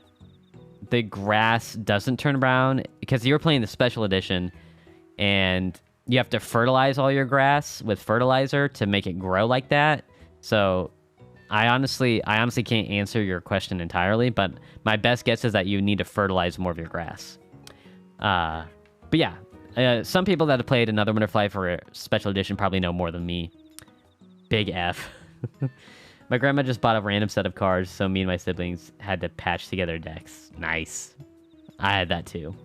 the grass doesn't turn brown because you're playing the special edition and you have to fertilize all your grass with fertilizer to make it grow like that. So I honestly can't answer your question entirely, but my best guess is that you need to fertilize more of your grass. But yeah, some people that have played Another Wonderfly for a special edition probably know more than me. Big F. My grandma just bought a random set of cards, so me and my siblings had to patch together decks. Nice. I had that too.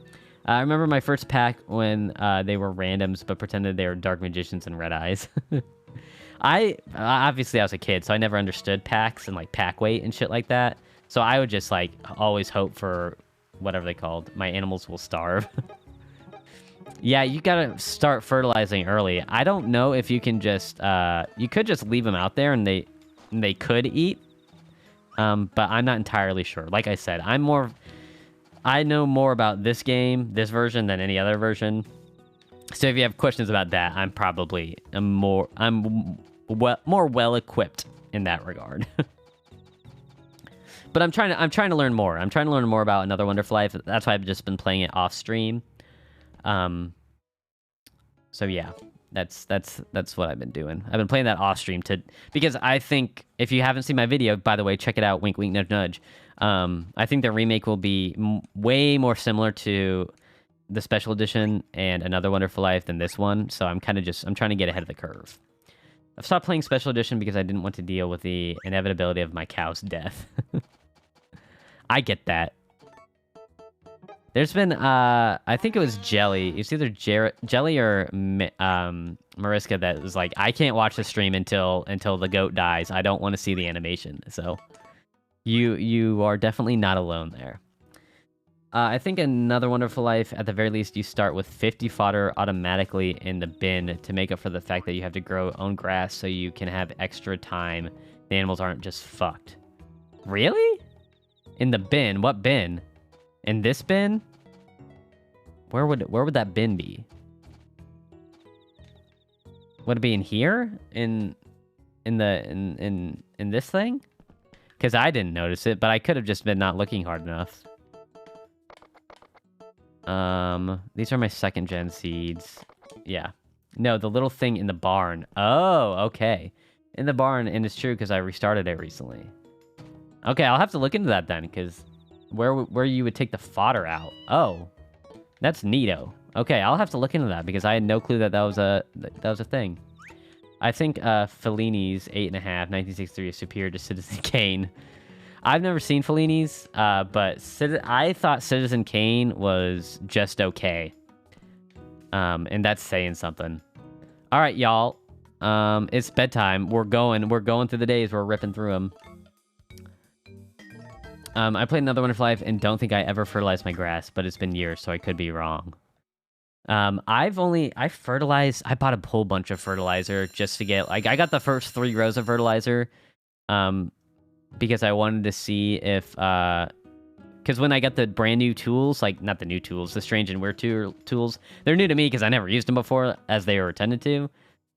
I remember my first pack when they were randoms, but pretended they were Dark Magicians and Red Eyes. Obviously I was a kid, so I never understood packs and like pack weight and shit like that. So I would just like always hope for whatever they called. My animals will starve. Yeah, you gotta start fertilizing early. I don't know if you can just you could just leave them out there and they could eat. But I'm not entirely sure. Like I said, I know more about this game, this version, than any other version. So if you have questions about that, I'm more well equipped in that regard. But I'm trying to learn more. I'm trying to learn more about Another Wonderful Life. That's why I've just been playing it off stream. So yeah, that's what I've been doing. I've been playing that off stream because I think if you haven't seen my video, by the way, check it out. Wink, wink, nudge, nudge. I think the remake will be way more similar to the special edition and Another Wonderful Life than this one. So I'm trying to get ahead of the curve. I've stopped playing special edition because I didn't want to deal with the inevitability of my cow's death. I get that. There's been, I think it was Jelly. It's either Jelly or Mariska that was like, I can't watch the stream until the goat dies. I don't want to see the animation. So you are definitely not alone there. I think Another Wonderful Life, at the very least, you start with 50 fodder automatically in the bin to make up for the fact that you have to grow own grass so you can have extra time. The animals aren't just fucked. Really? In the bin? What bin? In this bin? Where would that bin be? Would it be in here? In this thing? Because I didn't notice it, but I could have just been not looking hard enough. These are my 2nd gen seeds. Yeah. No, the little thing in the barn. Oh, okay. In the barn, and it's true because I restarted it recently. Okay, I'll have to look into that then, because where you would take the fodder out. Oh, that's neato. Okay, I'll have to look into that because I had no clue that was a thing. I think Fellini's 8.5 1963 is superior to Citizen Kane. I've never seen Fellini's, but I thought Citizen Kane was just okay. And that's saying something. All right, y'all. It's bedtime. We're going through the days. We're ripping through them. I played Another Wonderful Life and don't think I ever fertilized my grass, but it's been years, so I could be wrong. I bought a whole bunch of fertilizer just to get, like, I got the first 3 rows of fertilizer, because I wanted to see if, because when I got the brand new tools, like, not the new tools, the Strange and Weird tools, they're new to me because I never used them before, as they were intended to.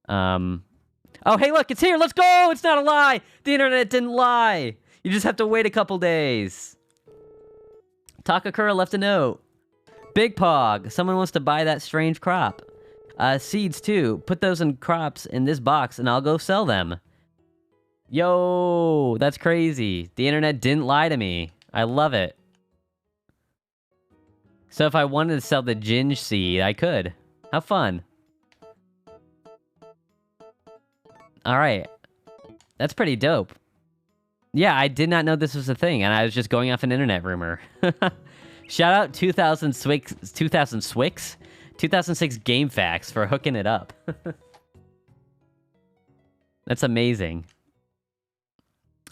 Oh, hey, look, it's here, let's go! It's not a lie! The internet didn't lie! You just have to wait a couple days. Takakura left a note. Big Pog, someone wants to buy that strange crop. Seeds, too. Put those in crops in this box, and I'll go sell them. Yo, that's crazy. The internet didn't lie to me. I love it. So if I wanted to sell the ginge seed, I could. How fun. Alright. That's pretty dope. Yeah, I did not know this was a thing, and I was just going off an internet rumor. Shout out 2006 Game Facts for hooking it up. That's amazing.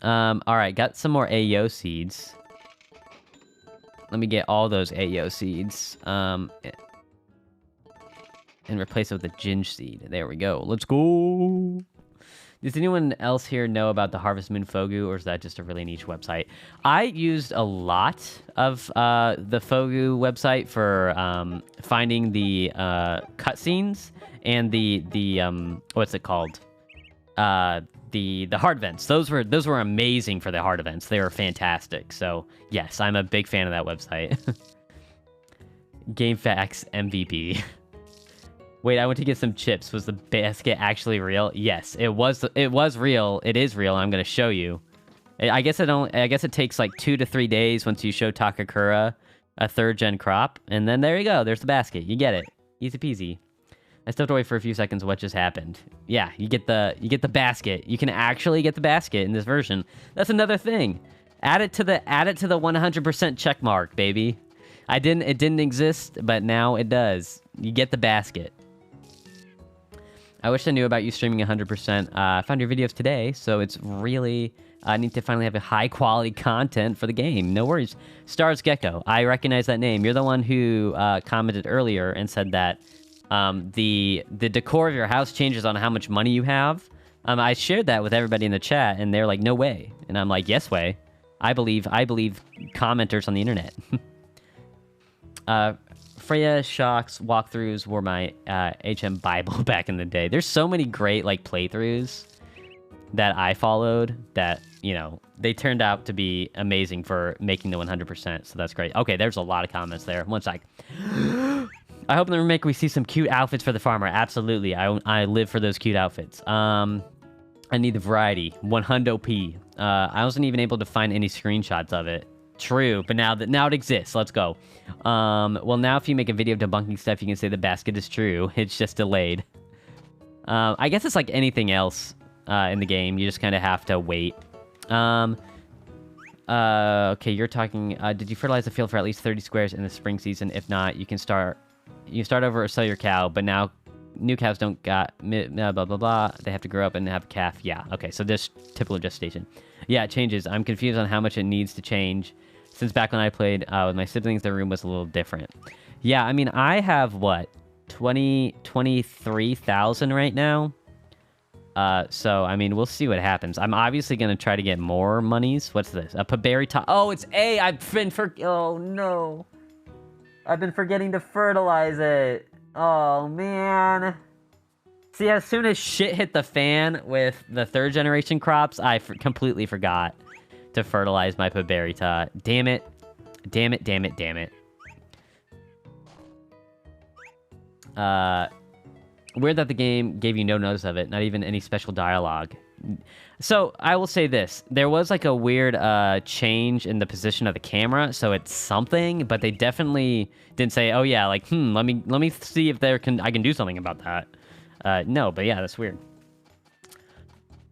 Alright, got some more AO seeds. Let me get all those AO seeds. And replace it with a ginge seed. There we go. Let's go! Does anyone else here know about the Harvest Moon Fogu, or is that just a really niche website? I used a lot of the Fogu website for finding the cutscenes and the what's it called? The hard events. Those were amazing for the hard events. They were fantastic. So yes, I'm a big fan of that website. GameFAQs MVP. Wait, I went to get some chips. Was the basket actually real? Yes, it was real. It is real. I'm gonna show you. I guess it takes like 2 to 3 days once you show Takakura a 3rd gen crop, and then there you go. There's the basket. You get it. Easy peasy. I still have to wait for a few seconds. What just happened? Yeah, you get the basket. You can actually get the basket in this version. That's another thing. Add it to the 100% check mark, baby. It didn't exist, but now it does. You get the basket. I wish I knew about you streaming 100%. I found your videos today, so it's really... I need to finally have a high-quality content for the game. No worries. Stars Gecko, I recognize that name. You're the one who commented earlier and said that the decor of your house changes on how much money you have. I shared that with everybody in the chat, and they're like, no way. And I'm like, yes way. I believe commenters on the internet. Freya Shock's walkthroughs were my HM Bible back in the day. There's so many great like playthroughs that I followed that, you know, they turned out to be amazing for making the 100%. So that's great. Okay, there's a lot of comments there. One sec. I hope in the remake we see some cute outfits for the farmer. Absolutely. I live for those cute outfits. I need the variety. 100p. I wasn't even able to find any screenshots of it. True, but now it exists. Let's go. Well, now if you make a video debunking stuff, you can say the basket is true. It's just delayed. I guess it's like anything else in the game. You just kind of have to wait. Okay, you're talking... did you fertilize the field for at least 30 squares in the spring season? If not, you can start over or sell your cow, but now new cows don't got... blah, blah, blah. They have to grow up and have a calf. Yeah, okay, so this typical gestation. Yeah, it changes. I'm confused on how much it needs to change. Since back when I played with my siblings, the room was a little different. Yeah, I mean, I have, what, 23,000 right now? So, I mean, we'll see what happens. I'm obviously going to try to get more monies. What's this? A berry top. Oh, it's A! Oh, no. I've been forgetting to fertilize it. Oh, man. See, as soon as shit hit the fan with the third generation crops, I completely forgot to fertilize my Paberita. Damn it. Damn it, damn it, damn it. Weird that the game gave you no notice of it, not even any special dialogue. So, I will say this. There was like a weird change in the position of the camera, so it's something, but they definitely didn't say, oh yeah, like, let me see if I can do something about that. No, but yeah, that's weird.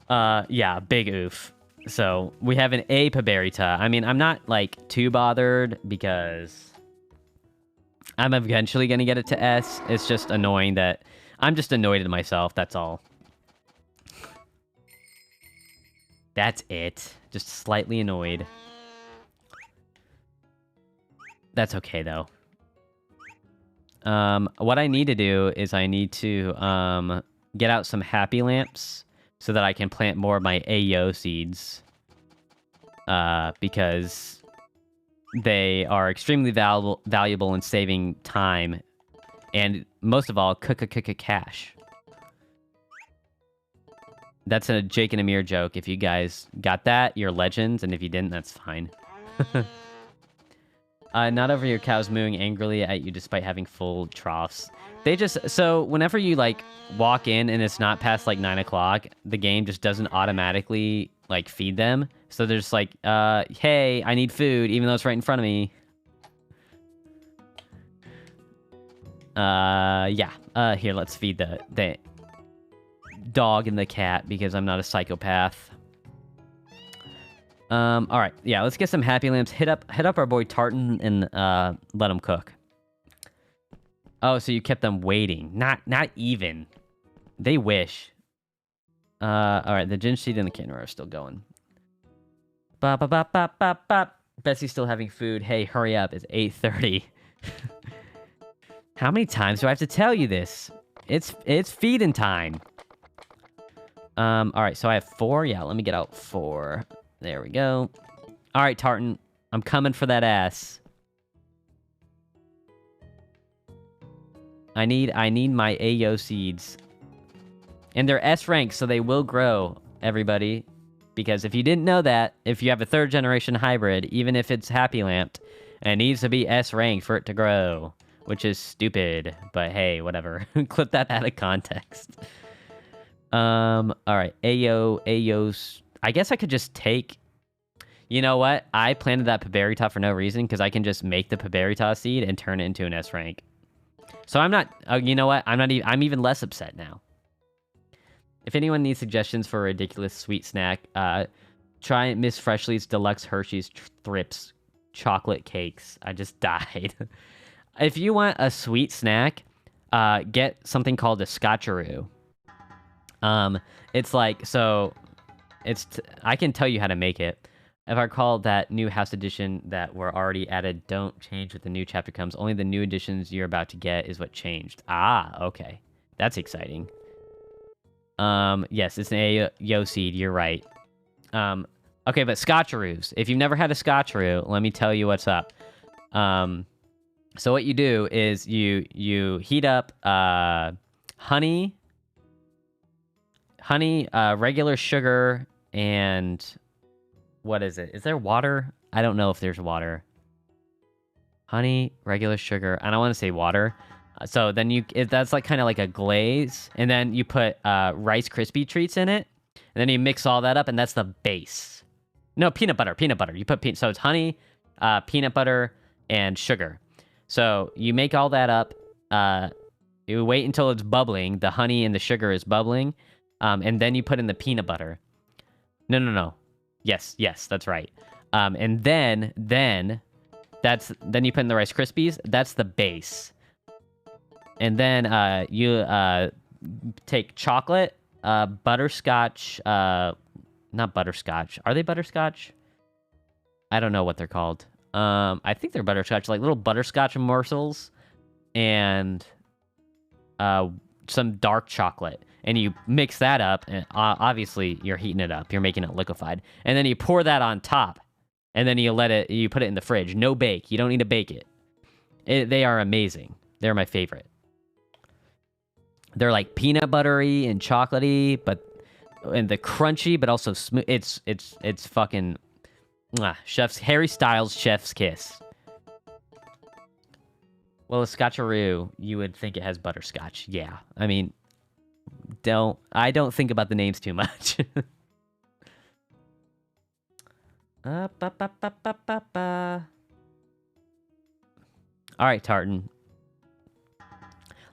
Yeah, big oof. So, we have an A Paberita. I mean, I'm not, like, too bothered because I'm eventually going to get it to S. It's just annoying that... I'm just annoyed at myself, that's all. That's it. Just slightly annoyed. That's okay, though. What I need to do is I need to get out some happy lamps so that I can plant more of my Ayo seeds. Because they are extremely valuable in saving time and, most of all, cash. That's a Jake and Amir joke. If you guys got that, you're legends, and if you didn't, that's fine. Not over your cows mooing angrily at you despite having full troughs. They just... So, whenever you, like, walk in and it's not past, like, 9 o'clock, the game just doesn't automatically, like, feed them. So they're just like, hey, I need food, even though it's right in front of me. Yeah. Here, let's feed the dog and the cat, because I'm not a psychopath. Alright. Yeah, let's get some happy lamps. Hit up our boy Tartan and, let him cook. Oh, so you kept them waiting. Not even. They wish. Alright, the gin seed and the camera are still going. Bop, bop, bop, bop, bop, bop. Bessie's still having food. Hey, hurry up. It's 8:30. How many times do I have to tell you this? It's feeding time. Alright, so I have 4. Yeah, let me get out 4. There we go. Alright, Tartan. I'm coming for that ass. I need my Ayo seeds. And they're S rank, so they will grow, everybody. Because if you didn't know that, if you have a 3rd generation hybrid, even if it's happy lamped, it needs to be S ranked for it to grow. Which is stupid, but hey, whatever. Clip that out of context. Alright, Ayo's... I guess I could just take... You know what? I planted that Paberita for no reason, because I can just make the Paberita seed and turn it into an S rank. So I'm not... you know what? I'm even less upset now. If anyone needs suggestions for a ridiculous sweet snack, try Miss Freshly's Deluxe Hershey's Thrips chocolate cakes. I just died. If you want a sweet snack, get something called a Scotcheroo. It's like, so I can tell you how to make it. If I recall, that new house edition that were already added don't change with the new chapter comes. Only the new additions you're about to get is what changed. Ah, okay. That's exciting. Yes, it's an Ayo seed. You're right. Okay, but Scotcheroos. If you've never had a Scotcheroo, let me tell you what's up. So what you do is you heat up honey, regular sugar, and what is it? Is there water? I don't know if there's water. Honey, regular sugar. I don't want to say water. So then that's like kind of like a glaze, and then you put Rice Krispie treats in it, and then you mix all that up, and that's the base. No, peanut butter. You put so it's honey, peanut butter, and sugar. So you make all that up. You wait until it's bubbling. The honey and the sugar is bubbling, and then you put in the peanut butter. No. Yes, that's right. And then you put in the Rice Krispies. That's the base. And then you take chocolate, butterscotch, not butterscotch. Are they butterscotch? I don't know what they're called. I think they're butterscotch, like little butterscotch morsels, and some dark chocolate. And you mix that up, and obviously you're heating it up. You're making it liquefied. And then you pour that on top, and then you put it in the fridge. No bake. You don't need to bake it. They are amazing. They're my favorite. They're like peanut buttery and chocolatey, and the crunchy, but also smooth. It's fucking Harry Styles chef's kiss. Well, a Scotcheroo, you would think it has butterscotch. Yeah, I mean, I don't think about the names too much. All right, Tartan.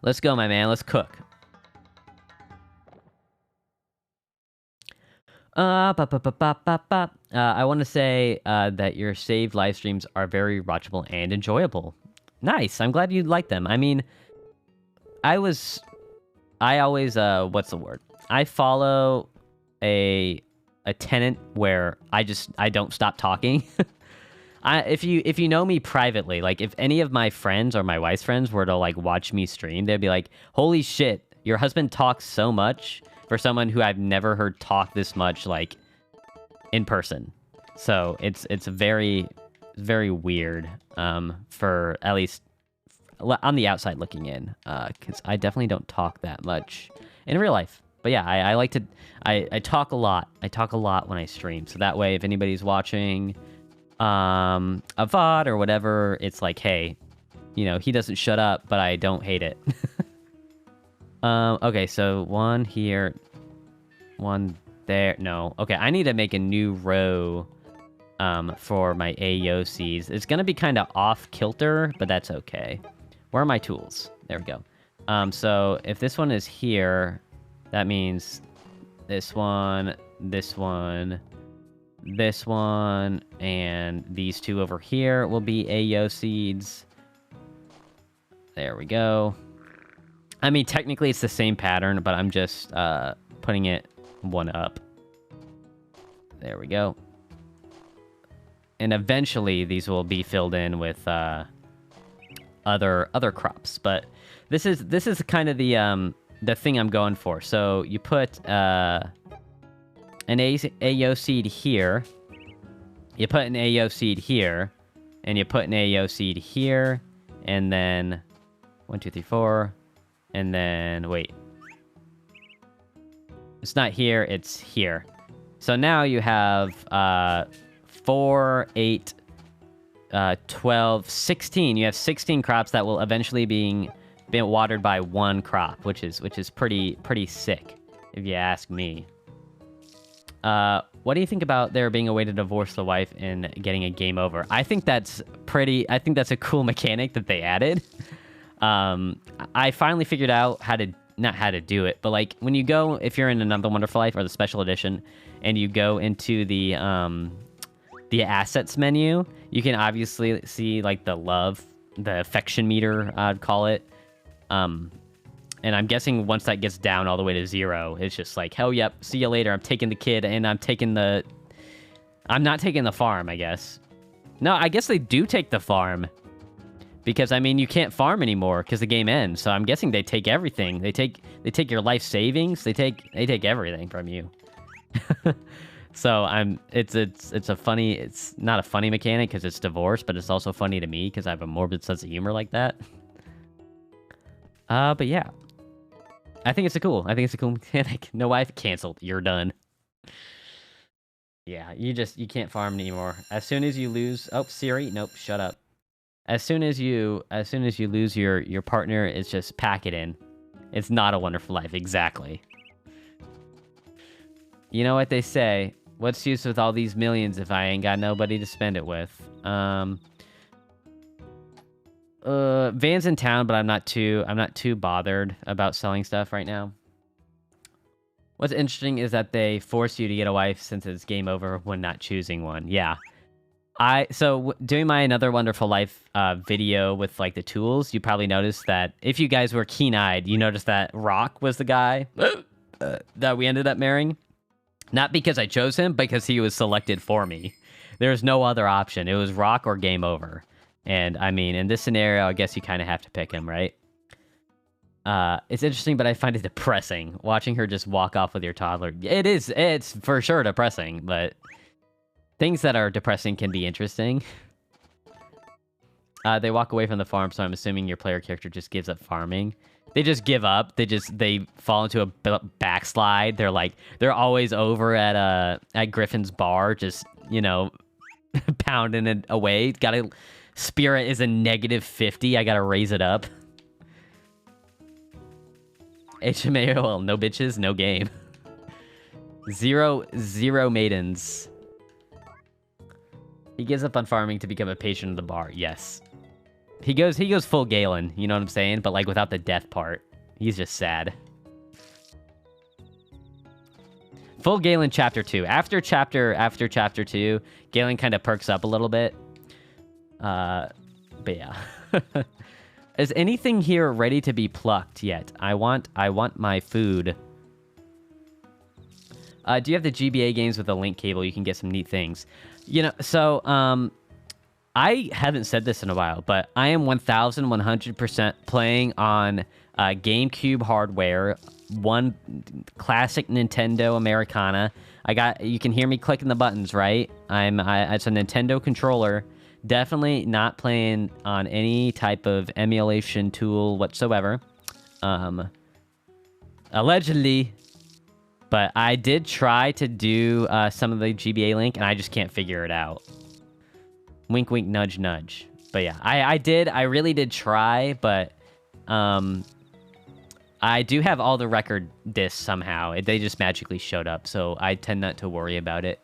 Let's go, my man. Let's cook. I want to say that your saved live streams are very watchable and enjoyable. Nice. I'm glad you like them. I mean, I always, what's the word? I follow a tenant where I don't stop talking. If you know me privately, like if any of my friends or my wife's friends were to like watch me stream, they'd be like, "Holy shit, your husband talks so much for someone who I've never heard talk this much, like in person." So it's very, very weird for at least on the outside looking in, because I definitely don't talk that much in real life. But yeah, I like to I talk a lot. I talk a lot when I stream, so that way if anybody's watching a VOD or whatever, it's like, hey, you know, he doesn't shut up, but I don't hate it. Okay, so one here, one there. No, okay, I need to make a new row for my AOCs. It's gonna be kind of off kilter, but that's okay. Where are my tools? There we go. So if this one is here, that means this one, this one, this one, and these two over here will be AO seeds. There we go. I mean, technically it's the same pattern, but I'm just putting it one up. There we go. And eventually these will be filled in with other crops, but this is kind of the thing I'm going for. So you put an AO seed here, you put an AO seed here, and you put an AO seed here, and then 1, 2, 3, 4, and then wait, it's not here, it's here. So now you have 4, 8, 12, 16. You have 16 crops that will eventually be watered by one crop, which is pretty sick, if you ask me. What do you think about there being a way to divorce the wife and getting a game over? I think that's a cool mechanic that they added. I finally figured out not how to do it, but like when you go, if you're in Another Wonderful Life or the special edition, and you go into the assets menu, you can obviously see like the affection meter, I'd call it. And I'm guessing once that gets down all the way to 0, it's just like, hell yep, see you later. I'm taking the kid, and I'm not taking the farm, I guess. No, I guess they do take the farm. Because, I mean, you can't farm anymore because the game ends. So I'm guessing they take everything. They take your life savings. They take everything from you. So it's not a funny mechanic because it's divorce, but it's also funny to me because I have a morbid sense of humor like that. But yeah. I think it's a cool mechanic. No wife, canceled. You're done. Yeah, you can't farm anymore. As soon as you lose... Oh, Siri, nope, shut up. As soon as you lose your partner, it's just pack it in. It's not a wonderful life, exactly. You know what they say? What's use with all these millions if I ain't got nobody to spend it with? Van's in town, but I'm not too bothered about selling stuff right now. What's interesting is that they force you to get a wife since it's game over when not choosing one. Yeah. Doing my Another Wonderful Life video with like the tools, you probably noticed that if you guys were keen-eyed, you noticed that Rock was the guy that we ended up marrying. Not because I chose him, because he was selected for me. There's no other option. It was Rock or game over. And I mean, in this scenario, I guess you kind of have to pick him, right? It's interesting, but I find it depressing watching her just walk off with your toddler. It's for sure depressing, but things that are depressing can be interesting. They walk away from the farm, so I'm assuming your player character just gives up farming. They just give up. They fall into a backslide. They're always over at Griffin's bar, just, you know, pounding it away. Spirit is a -50. I gotta raise it up. HMAOL, no bitches, no game. Zero maidens. He gives up on farming to become a patron of the bar. Yes. He goes full Galen, you know what I'm saying? But like without the death part. He's just sad. Full Galen chapter 2. After chapter 2, Galen kind of perks up a little bit. But yeah. Is anything here ready to be plucked yet? I want my food. Do you have the GBA games with a link cable? You can get some neat things. You know, so I haven't said this in a while, but I am 1,100% playing on GameCube hardware, one classic Nintendo Americana. You can hear me clicking the buttons, right? It's a Nintendo controller. Definitely not playing on any type of emulation tool whatsoever. Allegedly. But I did try to do some of the GBA link, and I just can't figure it out. Wink, wink, nudge, nudge. But yeah, I really did try, but I do have all the record discs somehow. They just magically showed up, so I tend not to worry about it.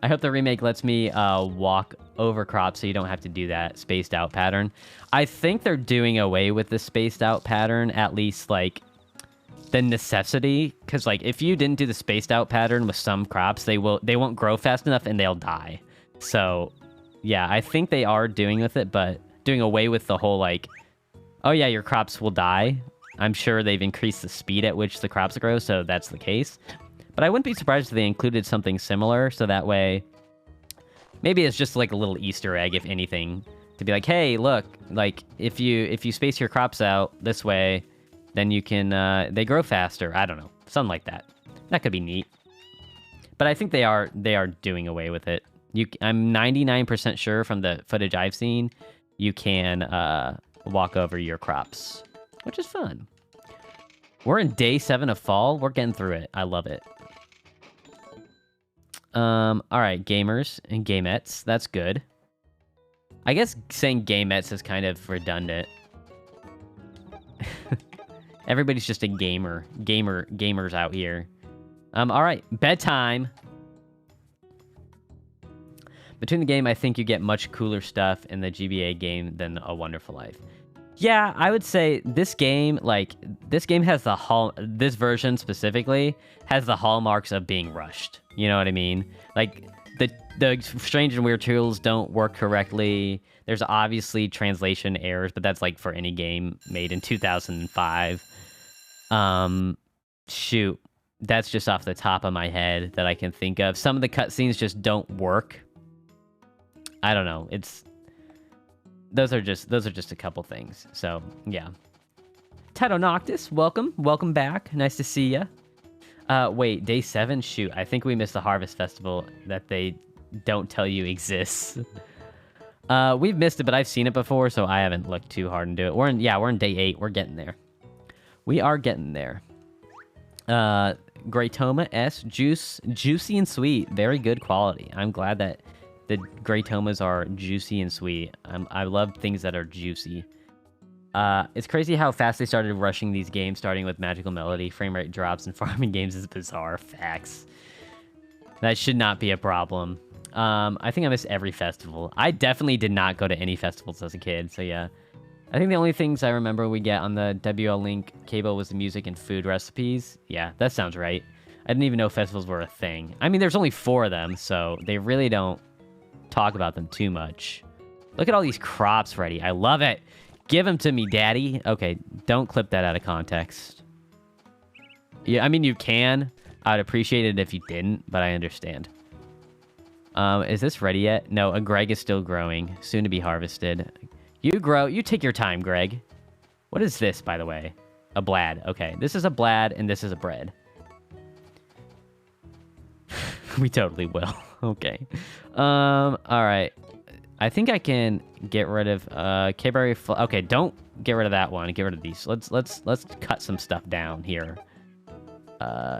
I hope the remake lets me walk over crops so you don't have to do that spaced out pattern. I think they're doing away with the spaced out pattern, at least like the necessity, because like if you didn't do the spaced out pattern with some crops, they won't grow fast enough and they'll die. So yeah, I think they are doing away with the whole like, oh yeah, your crops will die. I'm sure they've increased the speed at which the crops grow, so that's the case. But I wouldn't be surprised if they included something similar, so that way maybe it's just like a little Easter egg, if anything, to be like, hey, look, like if you space your crops out this way, then you can they grow faster. I don't know, something like that. That could be neat. But I think they are doing away with it. I'm 99% sure from the footage I've seen, you can walk over your crops, which is fun. We're in day 7 of fall. We're getting through it. I love it. All right, gamers and gamettes. That's good. I guess saying gamettes is kind of redundant. Everybody's just a gamer. Gamers out here. All right, bedtime. Between the game, I think you get much cooler stuff in the GBA game than A Wonderful Life. Yeah, I would say this game has this version specifically has the hallmarks of being rushed. You know what I mean? Like, the strange and weird tools don't work correctly. There's obviously translation errors, but that's like for any game made in 2005. Shoot, that's just off the top of my head that I can think of. Some of the cutscenes just don't work. I don't know. Those are just a couple things. So yeah. Tato Noctis, welcome back. Nice to see ya. Wait, day 7? Shoot, I think we missed the Harvest Festival that they don't tell you exists. We've missed it, but I've seen it before, so I haven't looked too hard into it. We're in day 8. We're getting there. We are getting there. Greytoma S, juicy and sweet. Very good quality. I'm glad that the Greytomas are juicy and sweet. I love things that are juicy. It's crazy how fast they started rushing these games, starting with Magical Melody. Frame rate drops in farming games is bizarre. Facts. That should not be a problem. I think I missed every festival. I definitely did not go to any festivals as a kid, so yeah. I think the only things I remember we get on the WL Link cable was the music and food recipes. Yeah, that sounds right. I didn't even know festivals were a thing. I mean, there's only 4 of them, so they really don't talk about them too much. Look at all these crops ready. I love it. Give them to me, daddy. Okay, don't clip that out of context. Yeah, I mean, you can. I'd appreciate it if you didn't, but I understand. Is this ready yet? No, a Greg is still growing. Soon to be harvested. You grow. You take your time, Greg. What is this, by the way? A blad. Okay, this is a blad, and this is a bread. We totally will. Okay. All right. I think I can get rid of K-berry. Okay, don't get rid of that one. Get rid of these. Let's cut some stuff down here.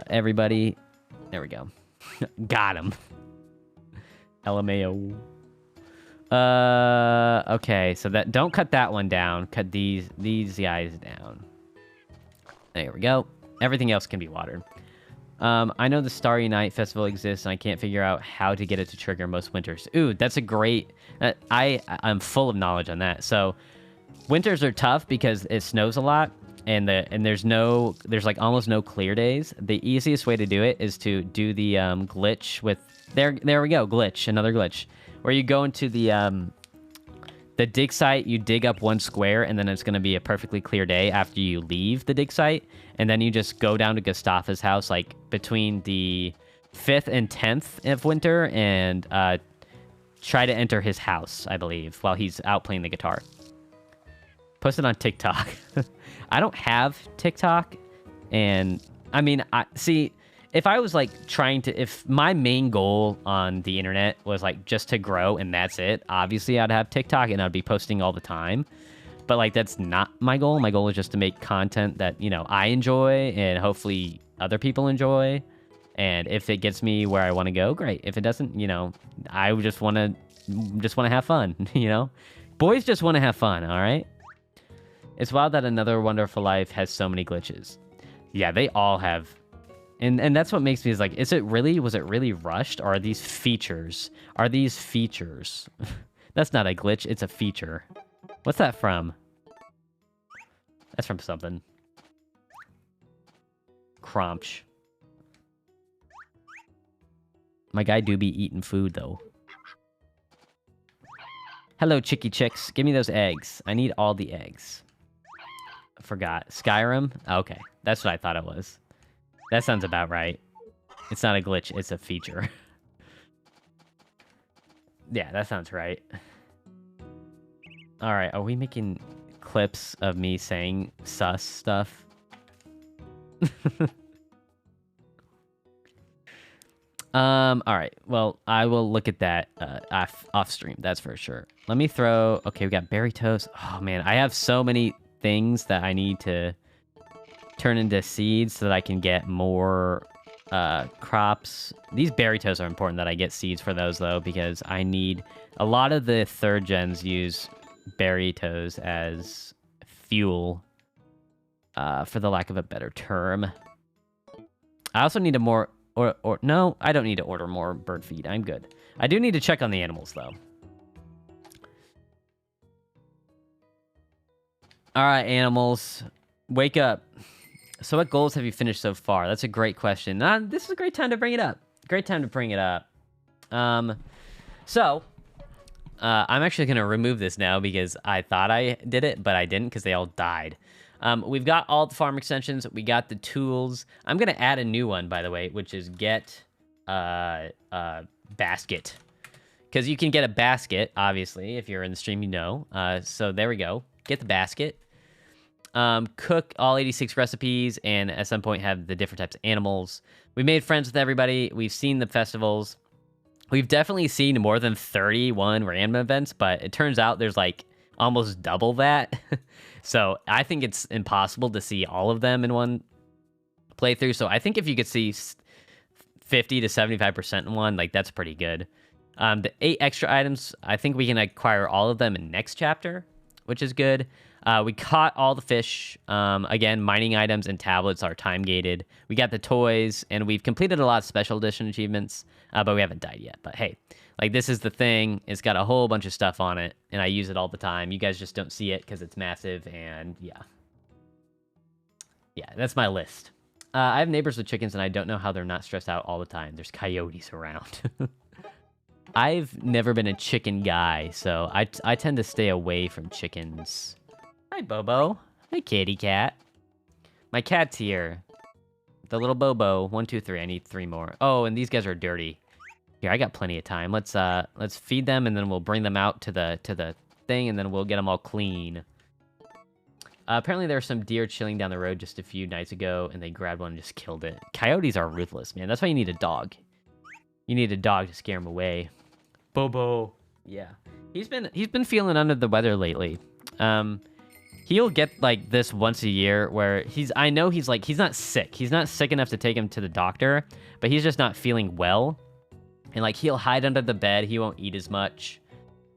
Everybody. There we go. Got him. LMAO. Okay, so that don't cut that one down. Cut these guys down. There we go. Everything else can be watered. I know the Starry Night Festival exists, and I can't figure out how to get it to trigger most winters. Ooh, that's a great... I'm full of knowledge on that. So, winters are tough because it snows a lot, and there's like almost no clear days. The easiest way to do it is to do the glitch with... There we go, glitch, another glitch. Where you go into the dig site, you dig up 1 square, and then it's going to be a perfectly clear day after you leave the dig site. And then you just go down to Gustafa's house, like, between the 5th and 10th of winter, and try to enter his house, I believe, while he's out playing the guitar. Post it on TikTok. I don't have TikTok, and, I mean, see... If I was, like, if my main goal on the internet was, like, just to grow and that's it, obviously I'd have TikTok and I'd be posting all the time. But, like, that's not my goal. My goal is just to make content that, you know, I enjoy and hopefully other people enjoy. And if it gets me where I want to go, great. If it doesn't, you know, I just want to have fun, you know? Boys just want to have fun, all right? It's wild that Another Wonderful Life has so many glitches. Yeah, they all have... And that's what makes me is like, was it really rushed? Or are these features? That's not a glitch, it's a feature. What's that from? That's from something. Cromch. My guy do be eating food, though. Hello, chicky chicks. Give me those eggs. I need all the eggs. Forgot. Skyrim? Okay, that's what I thought it was. That sounds about right. It's not a glitch, it's a feature. Yeah, that sounds right. Alright, are we making clips of me saying sus stuff? Alright, well, I will look at that off stream, that's for sure. Let me throw... Okay, we got berry toast. Oh, man, I have so many things that I need to... turn into seeds so that I can get more crops. These berry toes are important that I get seeds for those, though, because I need... A lot of the 3rd gens use berry toes as fuel, for the lack of a better term. I also need a more... No, I don't need to order more bird feed. I'm good. I do need to check on the animals, though. Alright, animals. Wake up. So what goals have you finished so far? That's a great question. This is a great time to bring it up. Great time to bring it up. So I'm actually going to remove this now because I thought I did it, but I didn't because they all died. We've got all the farm extensions. We got the tools. I'm going to add a new one, by the way, which is get basket. Because you can get a basket, obviously, if you're in the stream, you know. So there we go. Get the basket. Cook all 86 recipes, and at some point have the different types of animals. We made friends with everybody. We've seen the festivals. We've definitely seen more than 31 random events, but it turns out there's like almost double that. So I think it's impossible to see all of them in one playthrough. So I think if you could see 50 to 75% in one, like that's pretty good. The 8 extra items, I think we can acquire all of them in next chapter, which is good. We caught all the fish. Again, mining items and tablets are time gated. We got the toys, and we've completed a lot of special edition achievements, but we haven't died yet. But hey, like this is the thing. It's got a whole bunch of stuff on it, and I use it all the time. You guys just don't see it because it's massive, and yeah. Yeah, that's my list. I have neighbors with chickens, and I don't know how they're not stressed out all the time. There's coyotes around. I've never been a chicken guy, so I tend to stay away from chickens. Hi, Bobo. Hi, kitty cat. My cat's here. The little Bobo. 1, 2, 3. I need 3 more. Oh, and these guys are dirty. Here, I got plenty of time. Let's feed them, and then we'll bring them out to the thing, and then we'll get them all clean. Apparently, there were some deer chilling down the road just a few nights ago, and they grabbed one and just killed it. Coyotes are ruthless, man. That's why you need a dog. You need a dog to scare them away. Bobo. Yeah. He's been feeling under the weather lately. He'll get like this once a year where I know he's not sick. He's not sick enough to take him to the doctor, but he's just not feeling well. And like he'll hide under the bed. He won't eat as much.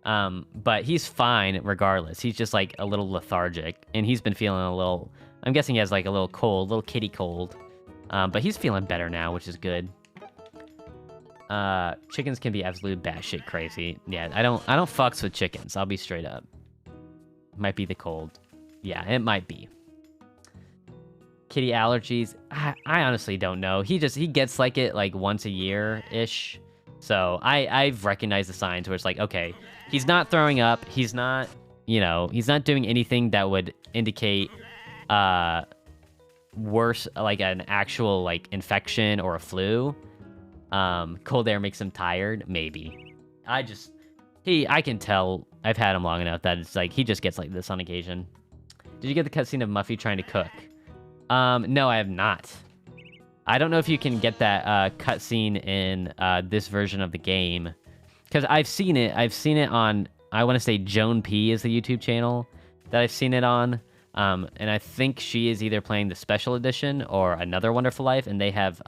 But he's fine regardless. He's just like a little lethargic, and he's been feeling a little, I'm guessing he has like a little cold, little kitty cold. But he's feeling better now, which is good. Chickens can be absolute batshit crazy. Yeah, I don't fucks with chickens. I'll be straight up. Might be the cold. Yeah, it might be. Kitty allergies. I honestly don't know. He gets like it like once a year-ish. So I've recognized the signs where it's like, okay, he's not throwing up. He's not, he's not doing anything that would indicate worse, like an actual like infection or a flu. Cold air makes him tired, maybe. I can tell I've had him long enough that it's like he just gets like this on occasion. Did you get the cutscene of Muffy trying to cook? No, I have not. I don't know if you can get that cutscene in this version of the game, because I've seen it. I've seen it on, I want to say Joan P is the YouTube channel that I've seen it on. And I think she is either playing the special edition or Another Wonderful Life, and they have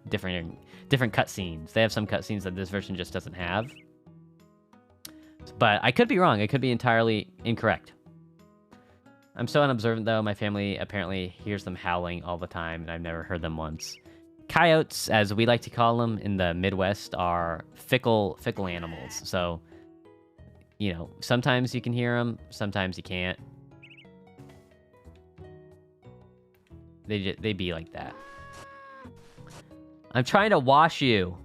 different cutscenes. They have some cutscenes that this version just doesn't have. But I could be wrong. I could be entirely incorrect. I'm so unobservant, though. My family apparently hears them howling all the time, and I've never heard them once. Coyotes, as we like to call them in the Midwest, are fickle animals. So, sometimes you can hear them, sometimes you can't. They be like that. I'm trying to wash you.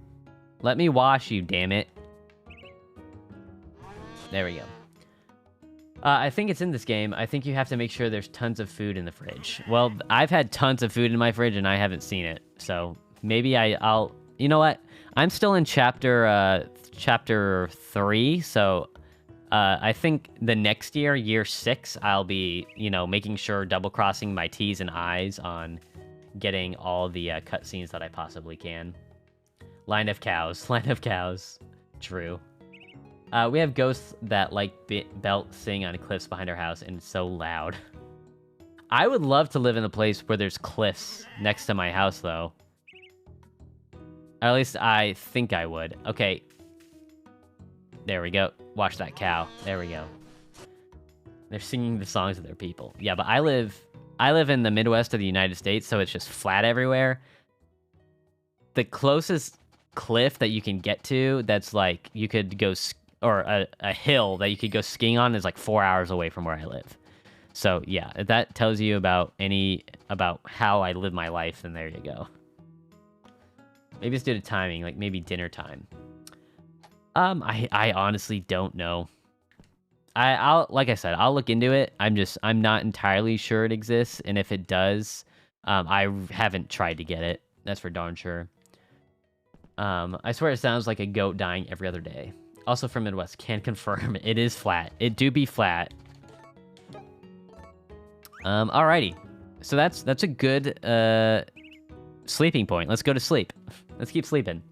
Let me wash you, damn it. There we go. I think it's in this game. I think you have to make sure there's tons of food in the fridge. Well, I've had tons of food in my fridge, and I haven't seen it. So maybe I'll... You know what? I'm still in chapter 3, so I think the next year 6, I'll be, making sure double-crossing my T's and I's on getting all the cutscenes that I possibly can. Line of cows. True. We have ghosts that belt sing on cliffs behind our house, and it's so loud. I would love to live in a place where there's cliffs next to my house, though. Or at least I think I would. Okay. There we go. Watch that cow. There we go. They're singing the songs of their people. Yeah, but I live in the Midwest of the United States, so it's just flat everywhere. The closest cliff that you can get to that's like you could go or a hill that you could go skiing on is like 4 hours away from where I live. So yeah, if that tells you about how I live my life, then there you go. Maybe it's due to timing, like maybe dinner time. I honestly don't know. I'll like I said, I'll look into it. I'm not entirely sure it exists, and if it does, I haven't tried to get it. That's for darn sure. I swear it sounds like a goat dying every other day. Also from Midwest, can confirm it is flat. It do be flat. Alrighty. So that's a good sleeping point. Let's go to sleep. Let's keep sleeping.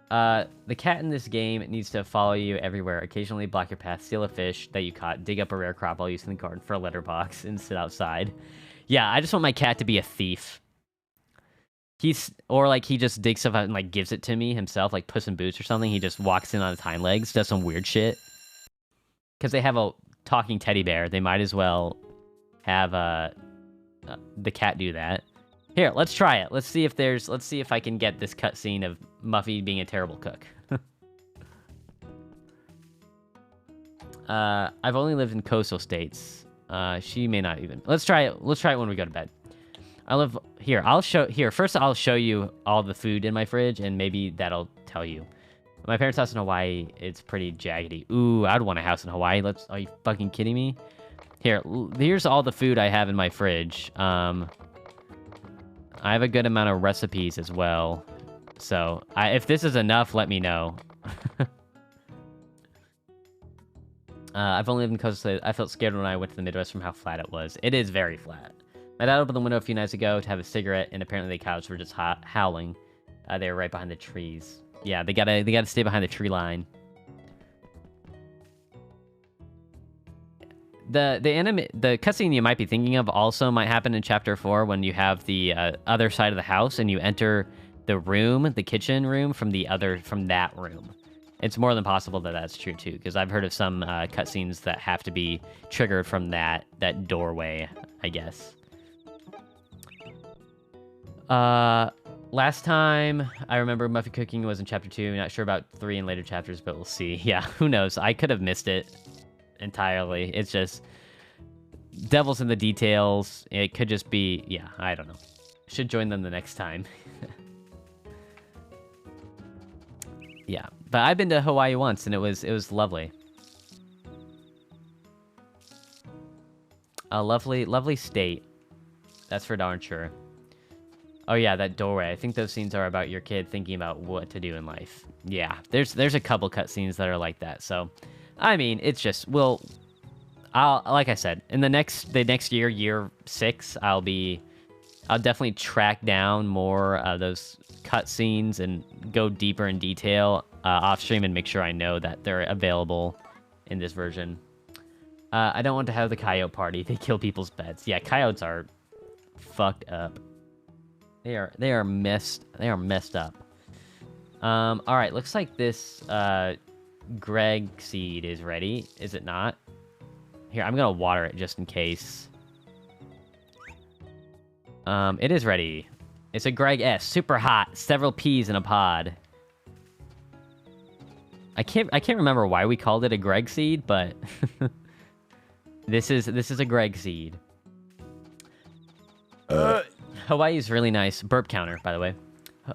The cat in this game needs to follow you everywhere, occasionally block your path, steal a fish that you caught, dig up a rare crop while using the garden for a letterbox, and sit outside. Yeah, I just want my cat to be a thief. Or like he just digs stuff out and like gives it to me himself, like Puss in Boots or something. He just walks in on his hind legs, does some weird shit. Because they have a talking teddy bear, they might as well have the cat do that. Here, let's try it. Let's see if I can get this cutscene of Muffy being a terrible cook. I've only lived in coastal states. She may not even. Let's try it. Let's try it when we go to bed. I live here. First, I'll show you all the food in my fridge, and maybe that'll tell you. My parents' house in Hawaii, it's pretty jaggedy. Ooh, I'd want a house in Hawaii. Are you fucking kidding me? Here's all the food I have in my fridge. I have a good amount of recipes as well. So, if this is enough, let me know. I've only lived in coastal. I felt scared when I went to the Midwest from how flat it was. It is very flat. My dad opened the window a few nights ago to have a cigarette, and apparently the cows were just howling. They were right behind the trees. Yeah, they gotta stay behind the tree line. The cutscene you might be thinking of also might happen in Chapter 4 when you have the other side of the house and you enter the kitchen room from that room. It's more than possible that that's true too, because I've heard of some cutscenes that have to be triggered from that doorway, I guess. Last time I remember Muffy cooking was in Chapter 2. Not sure about 3 and later chapters, but we'll see. Yeah, who knows? I could have missed it entirely. It's just devil's in the details. It could just be, yeah, I don't know. Should join them the next time. Yeah, but I've been to Hawaii once and it was lovely. A lovely state. That's for darn sure. Oh yeah, that doorway. I think those scenes are about your kid thinking about what to do in life. Yeah, there's a couple cutscenes that are like that. So, I mean, it's just like I said, in the next year, year 6, I'll definitely track down more of those cutscenes and go deeper in detail off stream and make sure I know that they're available in this version. I don't want to have the coyote party. They kill people's pets. Yeah, coyotes are fucked up. They are messed up. All right, looks like this Greg seed is ready. Is it not? Here, I'm gonna water it just in case. It is ready. It's a Greg S. Super hot. Several peas in a pod. I can't remember why we called it a Greg seed, but this is a Greg seed. Hawaii's really nice. Burp counter, by the way.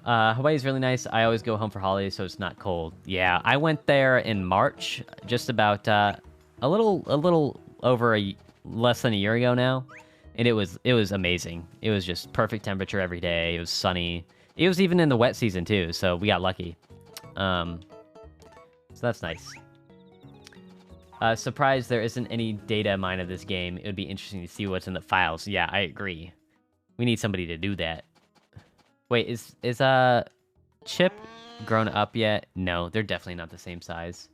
Hawaii's really nice. I always go home for holidays, so it's not cold. Yeah, I went there in March, just about a little over less than a year ago now, and it was amazing. It was just perfect temperature every day. It was sunny. It was even in the wet season too, so we got lucky. So that's nice. Surprised there isn't any data mine of this game. It would be interesting to see what's in the files. Yeah, I agree. We need somebody to do that. Wait, is Chip grown up yet? No, they're definitely not the same size.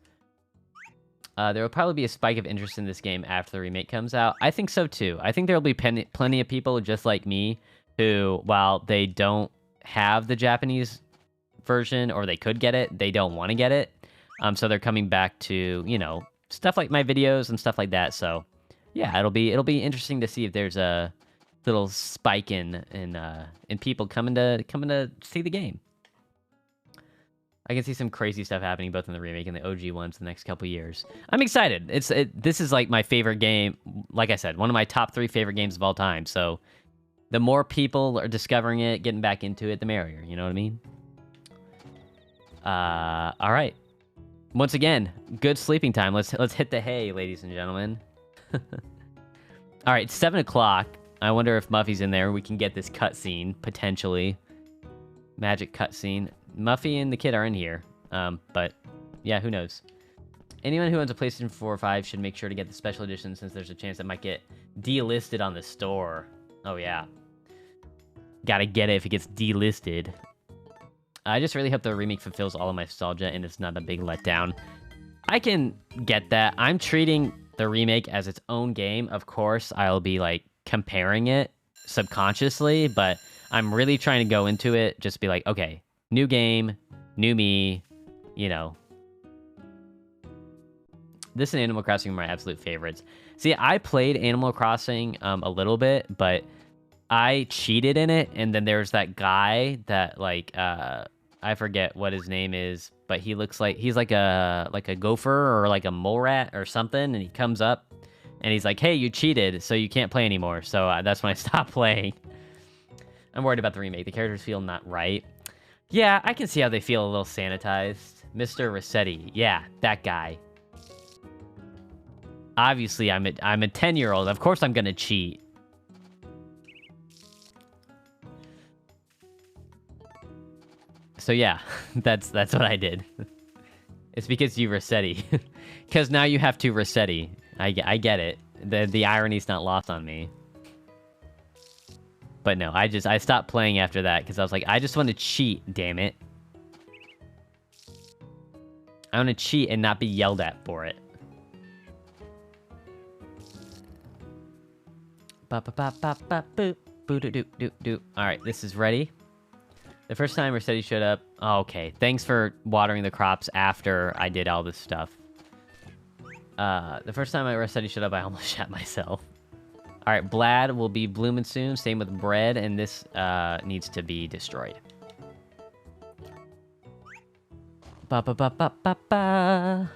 There will probably be a spike of interest in this game after the remake comes out. I think so too. I think there will be plenty of people just like me who, while they don't have the Japanese version or they could get it, they don't want to get it. So they're coming back to, you know, stuff like my videos and stuff like that. So yeah, it'll be interesting to see if there's a little spike in people coming to see the game. I can see some crazy stuff happening both in the remake and the OG ones in the next couple years. I'm excited. This is like my favorite game. Like I said, one of my top 3 favorite games of all time. So the more people are discovering it, getting back into it, the merrier. You know what I mean? All right. Once again, good sleeping time. Let's hit the hay, ladies and gentlemen. All right, 7 o'clock. I wonder if Muffy's in there. We can get this cutscene, potentially. Magic cutscene. Muffy and the kid are in here. But, yeah, who knows? Anyone who owns a PlayStation 4 or 5 should make sure to get the special edition since there's a chance it might get delisted on the store. Oh, yeah. Gotta get it if it gets delisted. I just really hope the remake fulfills all of my nostalgia and it's not a big letdown. I can get that. I'm treating the remake as its own game. Of course, I'll be, like, comparing it subconsciously, but I'm really trying to go into it, just be like, okay, new game, new me, you know. This and Animal Crossing are my absolute favorites. See, I played Animal Crossing a little bit, but I cheated in it, and then there's that guy that, like, I forget what his name is, but he looks like he's like a gopher or like a mole rat or something, and he comes up and he's like, "Hey, you cheated, so you can't play anymore." So that's when I stopped playing. I'm worried about the remake. The characters feel not right. Yeah, I can see how they feel a little sanitized. Mr. Rossetti, yeah, that guy. Obviously, I'm a 10-year-old. Of course, I'm gonna cheat. So yeah, that's what I did. It's because you Rossetti. Because now you have to Rossetti. I get it. The irony's not lost on me. But no, I stopped playing after that because I was like, I just want to cheat, damn it. I want to cheat and not be yelled at for it. Ba ba ba ba ba boop boo doo doo doo doo. All right, this is ready. The first time Rossetti showed up... Oh, okay. Thanks for watering the crops after I did all this stuff. The first time Rossetti showed up, I almost shot myself. Alright, Blad will be blooming soon. Same with bread, and this needs to be destroyed. Ba ba ba ba ba ba.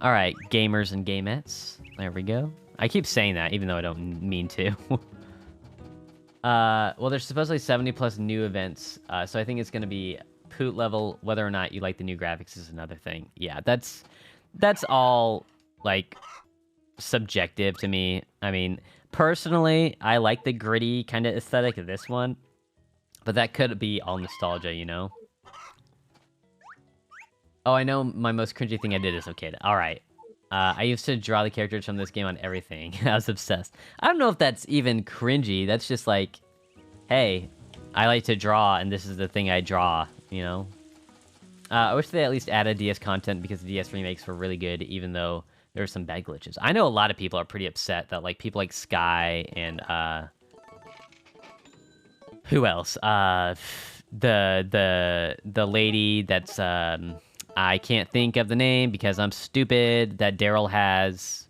Alright, gamers and gamettes. There we go. I keep saying that, even though I don't mean to. Well, there's supposedly 70 plus new events, so I think it's gonna be poot level. Whether or not you like the new graphics is another thing. Yeah, that's all, like, subjective to me. I mean, personally, I like the gritty kind of aesthetic of this one, but that could be all nostalgia, you know? Oh, I know my most cringy thing I did as a kid. Alright. I used to draw the characters from this game on everything. I was obsessed. I don't know if that's even cringy. That's just like, hey, I like to draw, and this is the thing I draw, you know? I wish they at least added DS content because the DS remakes were really good, even though there were some bad glitches. I know a lot of people are pretty upset that, like, people like Sky and, who else? The lady that's, I can't think of the name because I'm stupid, that Daryl has.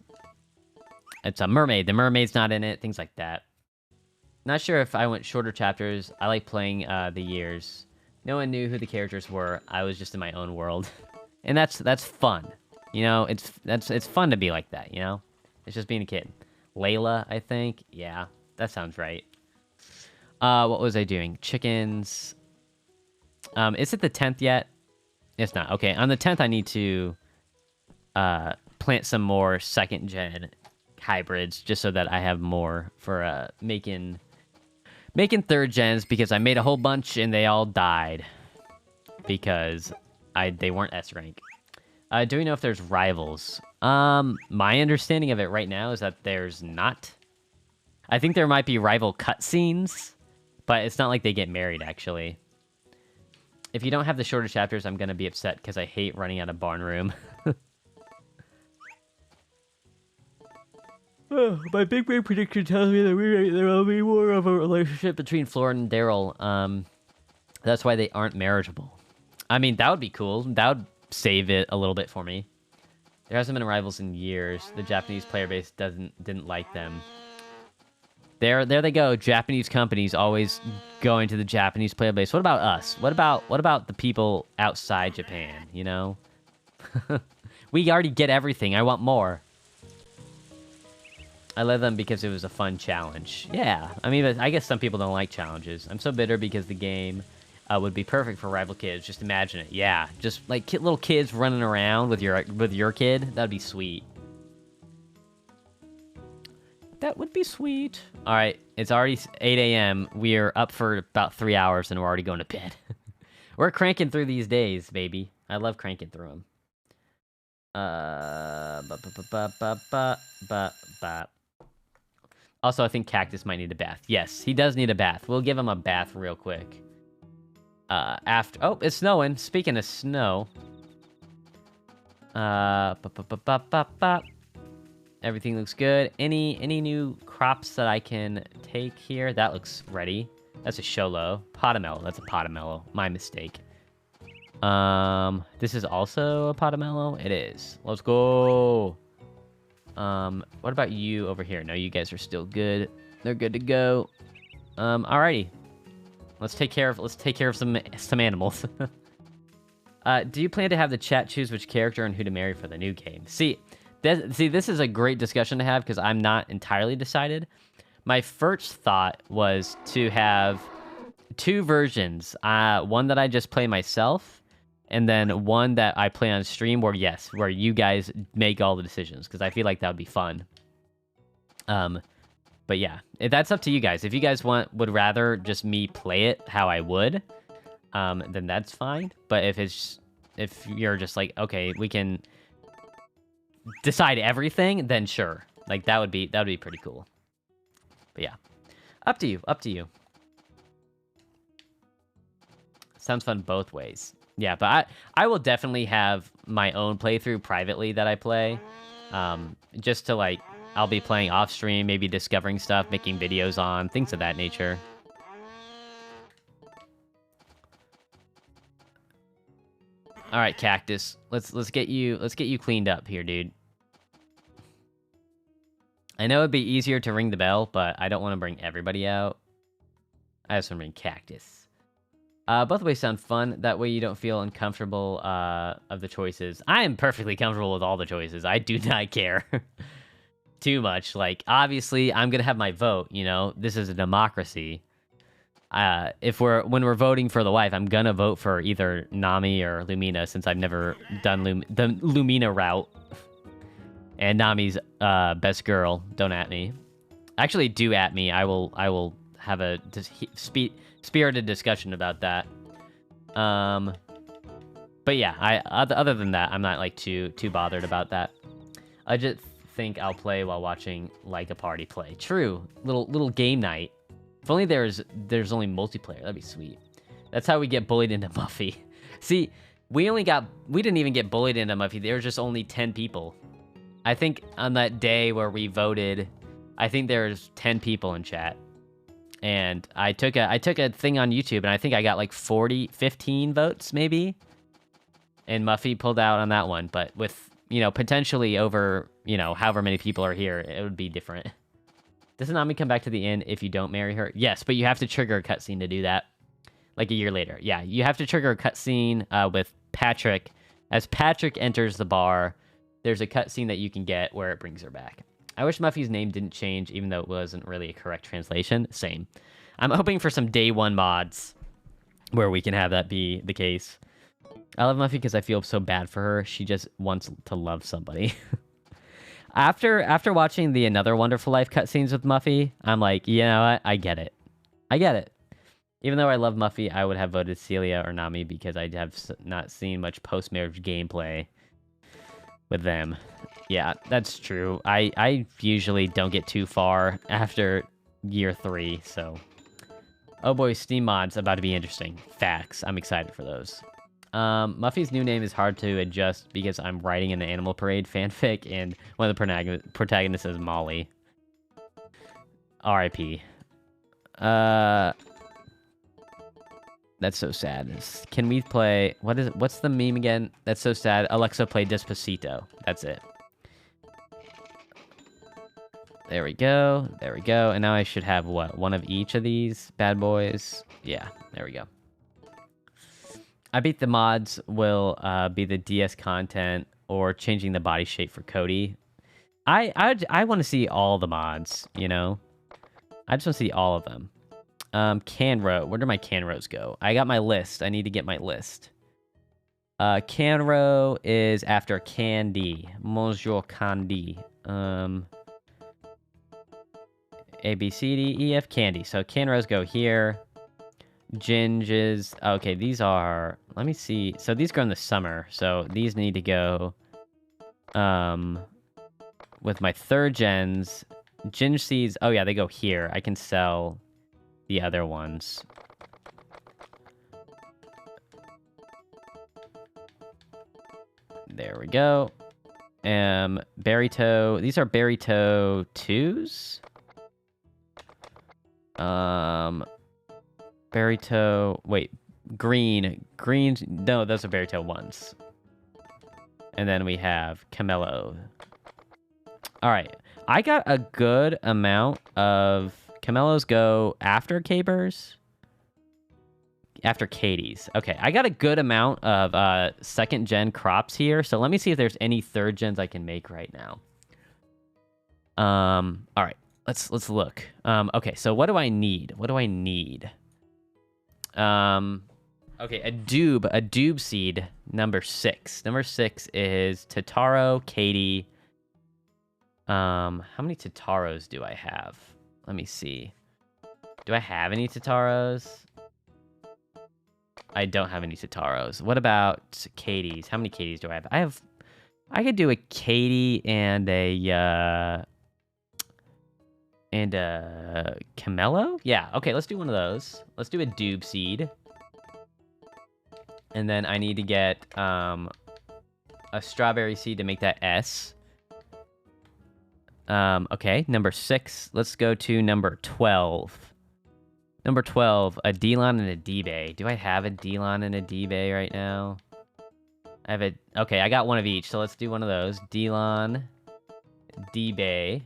It's a mermaid. The mermaid's not in it. Things like that. Not sure if I went shorter chapters. I like playing the years. No one knew who the characters were. I was just in my own world. And that's fun. You know, it's fun to be like that, you know? It's just being a kid. Layla, I think. Yeah, that sounds right. What was I doing? Chickens. Is it the 10th yet? It's not. Okay, on the 10th, I need to plant some more second-gen hybrids, just so that I have more for making third gens, because I made a whole bunch and they all died because they weren't S rank. Do we know if there's rivals? My understanding of it right now is that there's not. I think there might be rival cutscenes, but it's not like they get married, actually. If you don't have the shorter chapters, I'm gonna be upset because I hate running out of barn room. My big brain prediction tells me that there will be more of a relationship between Floor and Daryl. That's why they aren't marriageable. I mean, that would be cool. That would save it a little bit for me. There hasn't been rivals in years. The Japanese player base didn't like them. There they go. Japanese companies always going to the Japanese player base. What about us? What about the people outside Japan, you know? We already get everything. I want more. I love them because it was a fun challenge. Yeah, I mean, I guess some people don't like challenges. I'm so bitter because the game would be perfect for rival kids. Just imagine it. Yeah, just like little kids running around with your kid. That'd be sweet. That would be sweet. All right, it's already 8 a.m. We're up for about 3 hours, and we're already going to bed. We're cranking through these days, baby. I love cranking through them. Also, I think Cactus might need a bath. Yes, he does need a bath. We'll give him a bath real quick. After... Oh, it's snowing. Speaking of snow... Everything looks good. Any new crops that I can take here? That looks ready. That's a Sholo. Potamello. That's a Potamello. My mistake. This is also a Potamello? It is. Let's go. What about you over here? No, you guys are still good. They're good to go. Alrighty. Let's take care of some animals. Do you plan to have the chat choose which character and who to marry for the new game? See, this is a great discussion to have because I'm not entirely decided. My first thought was to have two versions. One that I just play myself, and then one that I play on stream where you guys make all the decisions, because I feel like that would be fun. But yeah, that's up to you guys. If you guys would rather just me play it how I would, then that's fine. But if you're just like, okay, we can decide everything, then sure. Like that would be pretty cool. But yeah, up to you. Sounds fun both ways. Yeah, but I will definitely have my own playthrough privately that I play. Just to like, I'll be playing off stream, maybe discovering stuff, making videos on, things of that nature. All right, Cactus. Let's get you cleaned up here, dude. I know it'd be easier to ring the bell, but I don't want to bring everybody out. I just want to bring Cactus. Both ways sound fun. That way you don't feel uncomfortable of the choices. I am perfectly comfortable with all the choices. I do not care too much. Like, obviously, I'm gonna have my vote. You know, this is a democracy. When we're voting for the wife, I'm gonna vote for either Nami or Lumina, since I've never done the Lumina route. And Nami's best girl. Don't at me. Actually, do at me. I will have a spirited discussion about that. But yeah, other than that, I'm not like too bothered about that. I just think I'll play while watching like a party play. True, little game night. If only there's only multiplayer, that'd be sweet. That's how we get bullied into Muffy. See, we didn't even get bullied into Muffy. There were just only 10 people. I think on that day where we voted, I think there's 10 people in chat. And I took a thing on YouTube, and I think I got like 15 votes maybe. And Muffy pulled out on that one, but with, potentially over, however many people are here, it would be different. Doesn't Nami come back to the inn if you don't marry her? Yes, but you have to trigger a cutscene to do that. Like a year later. Yeah, you have to trigger a cutscene with Patrick. As Patrick enters the bar, there's a cutscene that you can get where it brings her back. I wish Muffy's name didn't change, even though it wasn't really a correct translation. Same. I'm hoping for some day one mods where we can have that be the case. I love Muffy because I feel so bad for her. She just wants to love somebody. After watching the Another Wonderful Life cutscenes with Muffy, I'm like, you know what? I get it. Even though I love Muffy, I would have voted Celia or Nami because I have not seen much post-marriage gameplay with them. Yeah, that's true. I usually don't get too far after year 3, so... Oh boy, Steam mods about to be interesting. Facts. I'm excited for those. Muffy's new name is hard to adjust because I'm writing an Animal Parade fanfic, and one of the protagonists is Molly. R.I.P. That's so sad. Can we play... What's the meme again? That's so sad. Alexa, play Despacito. That's it. There we go. And now I should have, what? One of each of these bad boys? Yeah, there we go. I bet the mods will be the DS content or changing the body shape for Cody. I want to see all the mods, I just want to see all of them. Canro. Where do my Canros go? I got my list. I need to get my list. Canro is after Candy. Monsieur Candy. A, B, C, D, E, F, Candy. So Canros go here. Ginges. Okay, these are... Let me see. So these go in the summer. So these need to go... with my third gens. Ginge seeds... Oh, yeah, they go here. I can sell the other ones. There we go. Berrytoe. These are Berrytoe 2s. Berrytoe... Wait. Green. Green... No, those are Berrytoe 1s. And then we have Camelo. Alright. I got a good amount of... Camelos go after Capers? After Katie's. Okay, I got a good amount of second gen crops here. So let me see if there's any third gens I can make right now. Alright. Let's look. Okay, so what do I need? What do I need? Okay, a doob seed, number 6. Number 6 is Totaro, Katie. How many Totaros do I have? Let me see. Do I have any Totaros? I don't have any Totaros. What about Katie's? How many Katie's do I have? I could do a Katie and a Camelo? Yeah, okay, let's do one of those. Let's do a doob seed. And then I need to get a strawberry seed to make that S. Okay, number 6. Let's go to number 12. Number 12, a D-Lon and a D-Bay. Do I have a D-Lon and a D-Bay right now? I have a... Okay, I got one of each, so let's do one of those. D-Lon, D-Bay.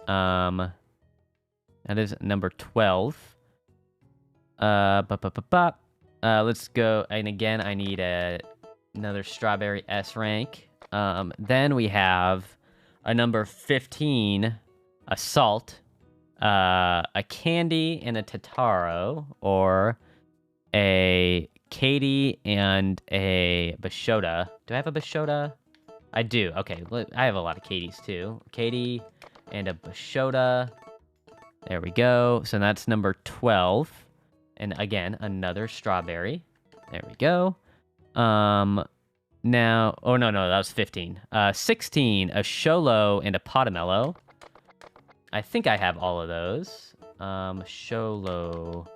That is number 12. Let's go... And again, I need another strawberry S rank. Then we have a number 15, a salt, a candy and a Totaro, or a Katie and a Bashota. Do I have a Bashota? I do. Okay, I have a lot of Katies too. Katie and a Bashota. There we go. So that's number 12. And again, another strawberry. There we go. Now, oh no, that was 15. 16, a Sholo and a Potamello. I think I have all of those. Sholo.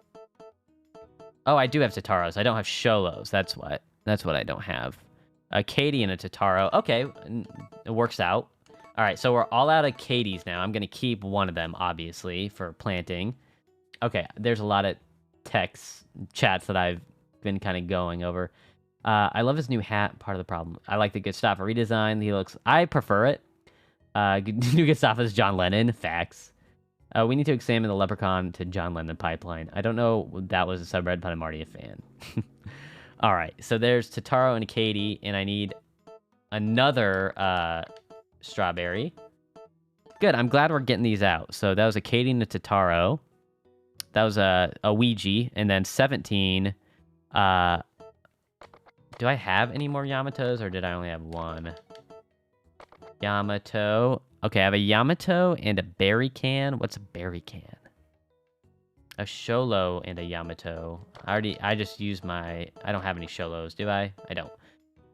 Oh, I do have Totaros. I don't have Sholos. That's what I don't have. A Katie and a Totaro. Okay, it works out. All right, so we're all out of Katie's now. I'm gonna keep one of them, obviously, for planting. Okay, there's a lot of text chats that I've been kind of going over. I love his new hat. Part of the problem. I like the Gustavo redesign. I prefer it. New Gustavo's John Lennon. Facts. We need to examine the leprechaun to John Lennon pipeline. I don't know what that was a subreddit, but I'm already a fan. All right. So there's Totaro and Katie, and I need another strawberry. Good. I'm glad we're getting these out. So that was a Katie and a Totaro. That was a Ouija, and then 17. Do I have any more Yamatos, or did I only have one? Yamato. Okay, I have a Yamato and a berry can. What's a berry can? A Sholo and a Yamato. I just used my... I don't have any Sholos, do I? I don't.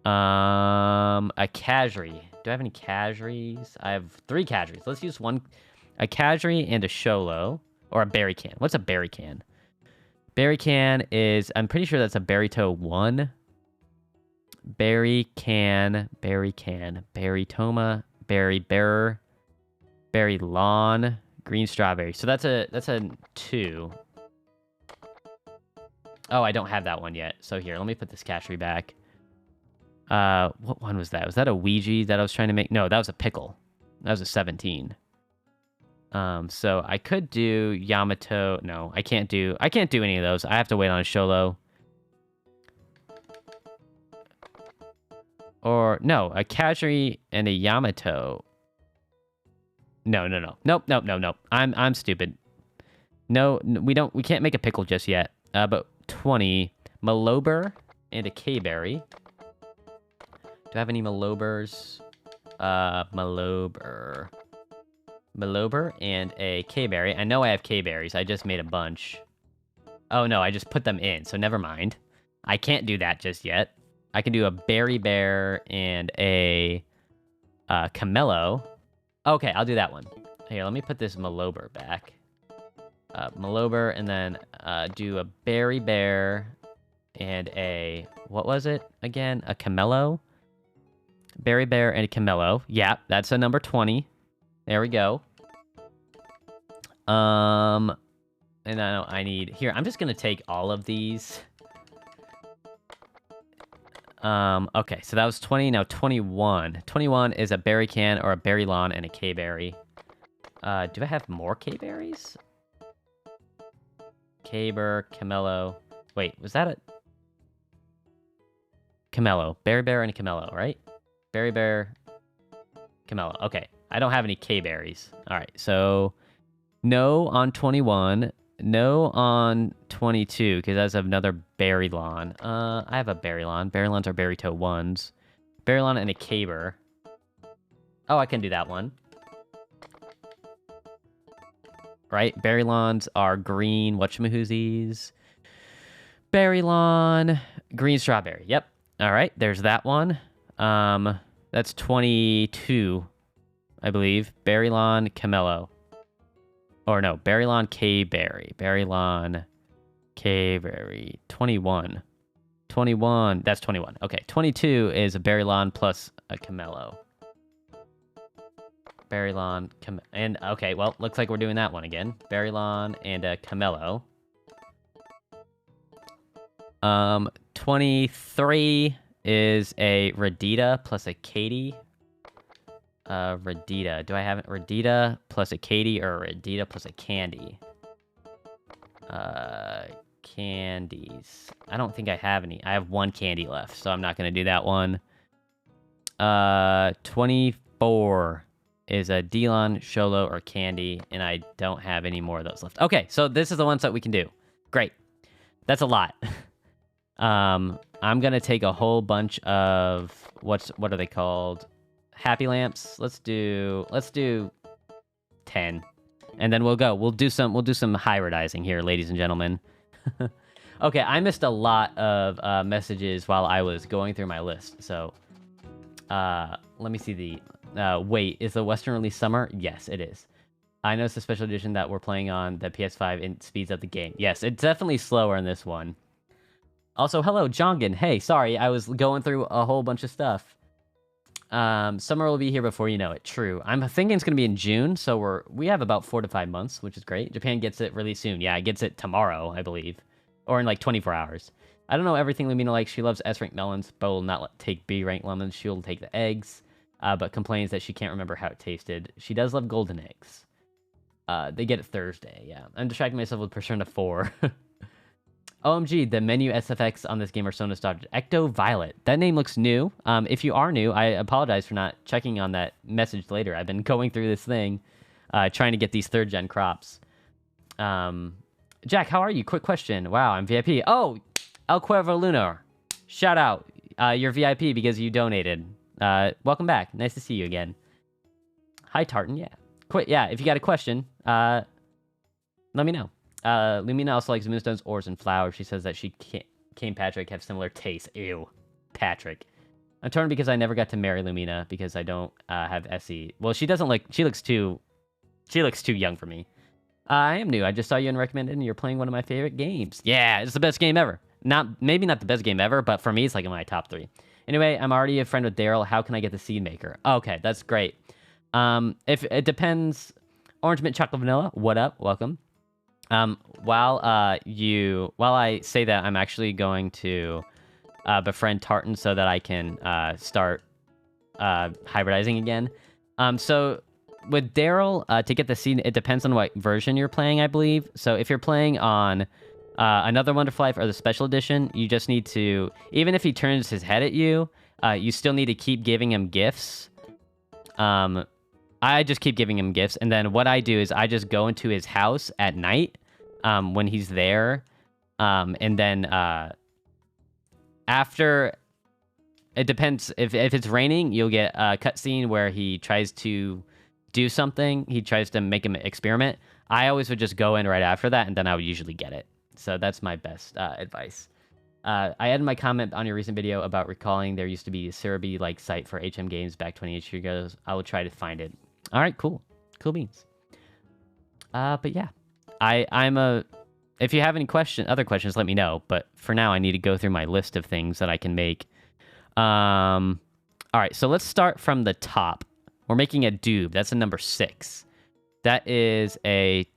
A Kazri. Do I have any Kazris? I have 3 Kazris. Let's use one. A Kazri and a Sholo. Or a berry can. What's a berry can? Berry can is... I'm pretty sure that's a Berrytoe 1. Berry can, Berry Toma, Berry Bearer, Berry Lawn, Green Strawberry. So that's a 2. Oh, I don't have that one yet. So here, let me put this Kazri back. What one was that? Was that a Ouija that I was trying to make? No, that was a pickle. That was a 17. So I could do Yamato. No, I can't do any of those. I have to wait on a Sholo. Or, no, a Kazri and a Yamato. No. Nope. I'm stupid. No, we can't make a pickle just yet. But 20 Malober and a K-berry. Do I have any Malobers? Malober and a K-berry. I know I have K-berries. I just made a bunch. Oh no, I just put them in, so never mind. I can't do that just yet. I can do a Berry Bear and a Camello. Okay, I'll do that one. Here, let me put this Malober back. Malober, and then do a Berry Bear and a... What was it again? A Camello? Berry Bear and a Camello. Yeah, that's a number 20. There we go. And I need... Here, I'm just going to take all of these. Okay, so that was 20, now 21. 21 is a berry can or a berry lawn and a K-berry. Do I have more K-berries? K-Bear, Camello. Wait, was that a... Camello. Berry Bear and a Camello, right? Berry Bear, Camello. Okay, I don't have any K-berries. All right, so no on 21. No on 22, because that's another berry lawn. I have a berry lawn. Berry lawns are berry toe ones. Berry lawn and a K-Bear. Oh, I can do that one. Right? Berry lawns are green whatchamahoozies. Berry lawn, green strawberry. Yep. All right, there's that one. That's 22, I believe. Berry lawn, Camello. Or no, Berry lawn, K-berry. Berry lawn, K-berry. 21. 21. That's 21. Okay, 22 is a berry lawn plus a Camello. Berry lawn, and okay, well, looks like we're doing that one again. Berry lawn and a Camello. 23 is a Radita plus a Katie. Radita. Do I have it? Radita plus a Katie or a Radita plus a Candy? Candies. I don't think I have any. I have one candy left, so I'm not going to do that one. 24 is a Delon, Sholo, or Candy, and I don't have any more of those left. Okay, so this is the ones that we can do. Great. That's a lot. I'm gonna take a whole bunch of what are they called? Happy lamps. Let's do 10. And then we'll do some hybridizing here, ladies and gentlemen. Okay, I missed a lot of messages while I was going through my list. So let me see the wait, is the Western release summer? Yes, it is. I know it's a special edition that we're playing on the PS5 and speeds up the game. Yes, it's definitely slower in this one. Also, hello, Jongan. Hey, sorry, I was going through a whole bunch of stuff. Summer will be here before you know it. True. I'm thinking it's going to be in June, so we have about 4 to 5 months, which is great. Japan gets it really soon. Yeah, it gets it tomorrow, I believe. Or in like 24 hours. I don't know everything Lumina likes. She loves S-rank melons, but will not take B-rank lemons. She'll take the eggs, but complains that she can't remember how it tasted. She does love golden eggs. They get it Thursday, yeah. I'm distracting myself with Persona 4. OMG, the menu SFX on this game are so nostalgic. Ecto Violet. That name looks new. If you are new, I apologize for not checking on that message later. I've been going through this thing, trying to get these 3rd gen crops. Jack, how are you? Quick question. Wow, I'm VIP. Oh, El Cuervo Lunar. Shout out. You're VIP because you donated. Welcome back. Nice to see you again. Hi, Tartan. Yeah. Yeah, if you got a question, let me know. Lumina also likes moonstones, ores, and flowers. She says that she and Patrick have similar tastes. Ew. Patrick. I'm torn because I never got to marry Lumina because I don't have SE. Well, she doesn't like... She looks too young for me. I am new. I just saw you and recommended and you're playing one of my favorite games. Yeah, it's the best game ever. Maybe not the best game ever, but for me, it's like in my top 3. Anyway, I'm already a friend with Daryl. How can I get the Seed Maker? Okay, that's great. If it depends... Orange Mint Chocolate Vanilla, what up? Welcome. While I say that, I'm actually going to befriend Tartan so that I can start hybridizing again. So with Daryl, to get the seed, it depends on what version you're playing, I believe. So if you're playing on Another Wonderful Life or the Special Edition, you just need to, even if he turns his head at you, you still need to keep giving him gifts. I just keep giving him gifts, and then what I do is I just go into his house at night, when he's there. And then after, it depends. If it's raining, you'll get a cutscene where he tries to do something. He tries to make an experiment. I always would just go in right after that, and then I would usually get it. So that's my best advice. I added my comment on your recent video about recalling there used to be a Cerebi-like site for HM games back 28 years ago. I will try to find it. All right, cool. Cool beans. But yeah, if you have any other questions, let me know. But for now, I need to go through my list of things that I can make. All right, so let's start from the top. We're making a doob. That's a number 6. That is a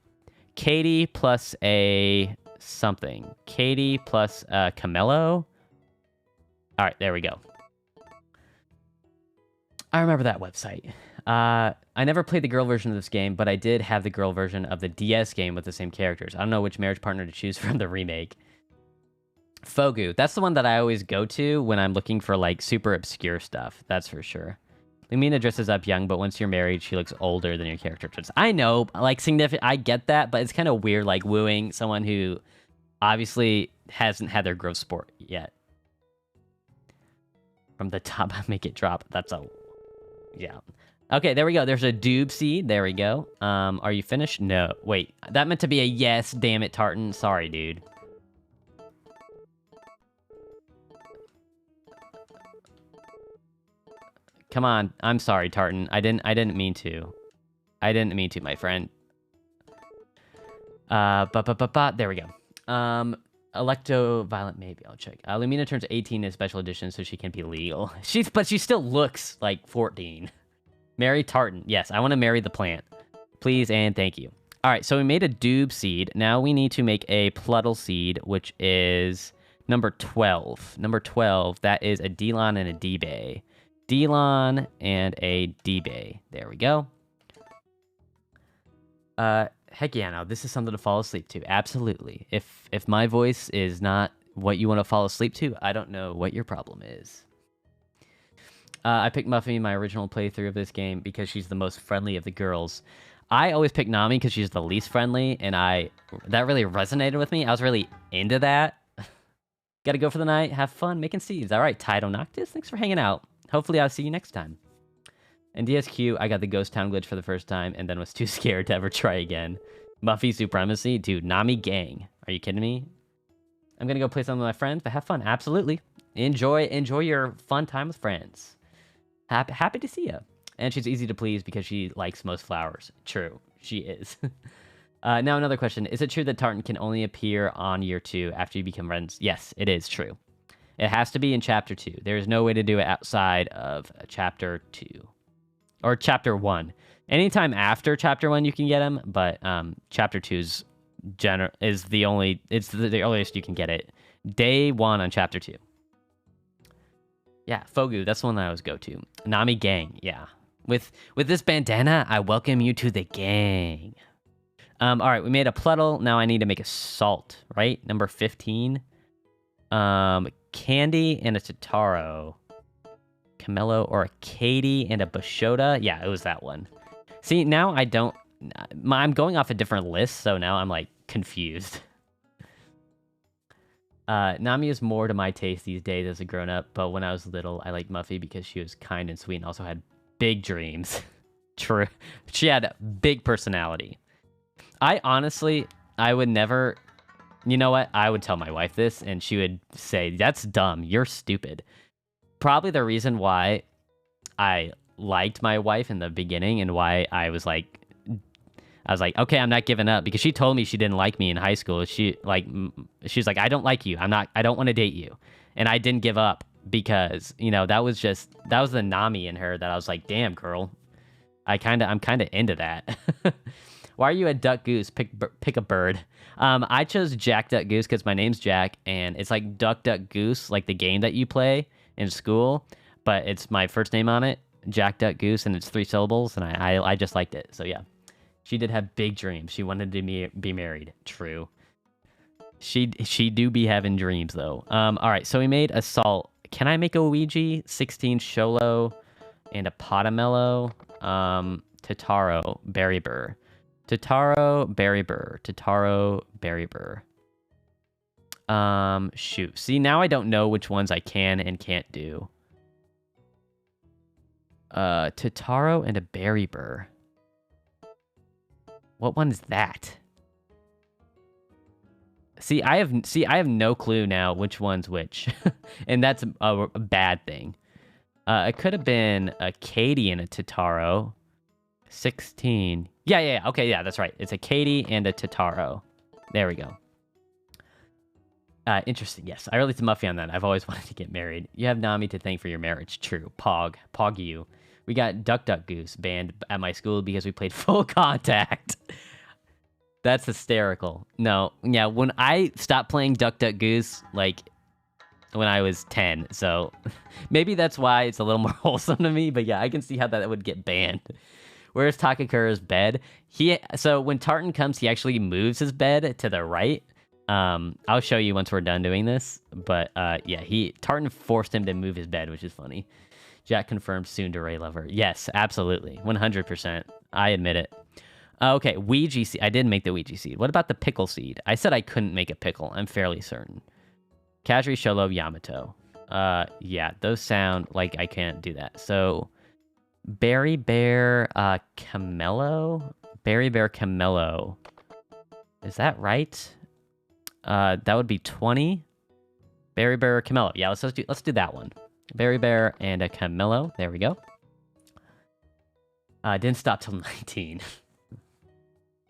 Katie plus a something. Katie plus Camelo. All right, there we go. I remember that website. I never played the girl version of this game, but I did have the girl version of the DS game with the same characters. I don't know which marriage partner to choose from the remake. Fogu. That's the one that I always go to when I'm looking for, like, super obscure stuff. That's for sure. Lumina dresses up young, but once you're married, she looks older than your character does. I know, like, significant. I get that, but it's kind of weird, like, wooing someone who obviously hasn't had their growth sport yet. From the top, make it drop. That's a... Yeah. Okay, there we go. There's a doob seed. There we go. Are you finished? No. Wait, that meant to be a yes. Damn it, Tartan. Sorry, dude. Come on. I'm sorry, Tartan. I didn't mean to. I didn't mean to, my friend. There we go. Electro-Violent, maybe. I'll check. Lumina turns 18 in special edition, so she can be legal. But she still looks like 14. Marry Tartan. Yes, I want to marry the plant. Please and thank you. All right, so we made a doob seed. Now we need to make a Pluddle seed, which is number 12. Number 12, that is a Delon and a D-Bay. Delon and a D-Bay. There we go. Heck yeah, no, this is something to fall asleep to. Absolutely. If my voice is not what you want to fall asleep to, I don't know what your problem is. I picked Muffy in my original playthrough of this game because she's the most friendly of the girls. I always pick Nami because she's the least friendly, and that really resonated with me. I was really into that. Gotta go for the night. Have fun making seeds. All right, Tidal Noctis, thanks for hanging out. Hopefully I'll see you next time. In DSQ, I got the Ghost Town glitch for the first time and then was too scared to ever try again. Muffy supremacy? Dude, Nami gang. Are you kidding me? I'm gonna go play something with my friends, but have fun. Absolutely. Enjoy your fun time with friends. Happy to see you. And she's easy to please because she likes most flowers. True, she is. Now another question. Is it true that Tartan can only appear on year 2 after you become friends? Yes, it is true. It has to be in chapter 2. There is no way to do it outside of chapter 2. Or chapter 1. Anytime after chapter 1 you can get him, but chapter 2 is the only... It's the earliest you can get it. Day 1 on chapter 2. Yeah, Fogu, that's the one that I always go to. Nami gang, yeah. With this bandana, I welcome you to the gang. All right, we made a Pluddle. Now I need to make a Salt, right? Number 15. Candy and a Totaro. Camelo or a Katie and a Bashoda. Yeah, it was that one. See, now I'm going off a different list, so now I'm, like, confused. Nami is more to my taste these days as a grown-up, but when I was little, I liked Muffy because she was kind and sweet and also had big dreams. True. She had big personality. I would never... You know what? I would tell my wife this, and she would say, that's dumb. You're stupid. Probably the reason why I liked my wife in the beginning and why I was like, okay, I'm not giving up, because she told me she didn't like me in high school. She's like, I don't like you. I don't want to date you. And I didn't give up because, you know, that was the Nami in her that I was like, damn, girl. I'm kind of into that. Why are you a duck goose? Pick a bird. I chose JackDuckGoose because my name's Jack, and it's like Duck Duck Goose, like the game that you play in school, but it's my first name on it, JackDuckGoose, and it's 3 syllables, and I just liked it. So yeah, she did have big dreams. She wanted to be married. True. She do be having dreams though. All right, so we made a Salt. Can I make a Ouija? 16 Sholo and a Potamello. Totaro, Berry Burr. Totaro, Berry Burr. Totaro, Berry Burr. Shoot. See, now I don't know which ones I can and can't do. Totaro and a Berry Burr. What one is that? See, I have no clue now which one's which. And that's a bad thing. It could have been a Katie and a Totaro. 16. Yeah. Okay, yeah, that's right. It's a Katie and a Totaro. There we go. Interesting. Yes, I relate to Muffy on that. I've always wanted to get married. You have Nami to thank for your marriage. True. Pog you. We got JackDuckGoose banned at my school because we played Full Contact. That's hysterical. No, yeah, when I stopped playing JackDuckGoose, like, when I was 10, so maybe that's why it's a little more wholesome to me, but yeah, I can see how that would get banned. Where's Takakura's bed? So when Tartan comes, he actually moves his bed to the right. I'll show you once we're done doing this, but yeah, Tartan forced him to move his bed, which is funny. Jack confirmed tsundere lover. Yes, absolutely. 100%. I admit it. Okay, Ouija seed. I did make the Ouija seed. What about the pickle seed? I said I couldn't make a pickle. I'm fairly certain. Kazuri Sholo Yamato. Yeah, those sound like I can't do that. So, Berry Bear Camello? Berry Bear Camello. Is that right? That would be 20. Berry Bear Camello. Yeah, let's do that one. Berry Bear and a Camello. There we go. Didn't stop till 19.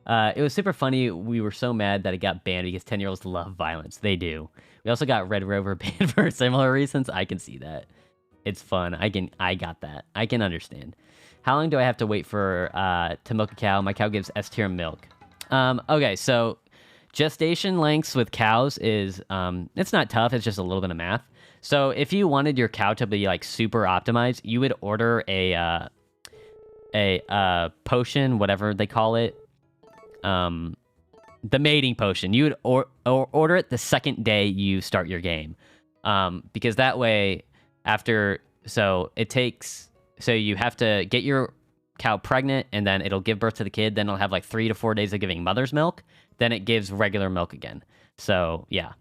It was super funny. We were so mad that it got banned because 10-year-olds love violence. They do. We also got Red Rover banned for similar reasons. I can see that. It's fun. I got that. I can understand. How long do I have to wait for to milk a cow? My cow gives S tier milk. Okay, so gestation lengths with cows is it's not tough. It's just a little bit of math. So if you wanted your cow to be like super optimized, you would order a potion, whatever they call it. The mating potion. You would order it the second day you start your game. Because that way, so you have to get your cow pregnant, and then it'll give birth to the kid, then it'll have like 3 to 4 days of giving mother's milk, then it gives regular milk again. So, yeah.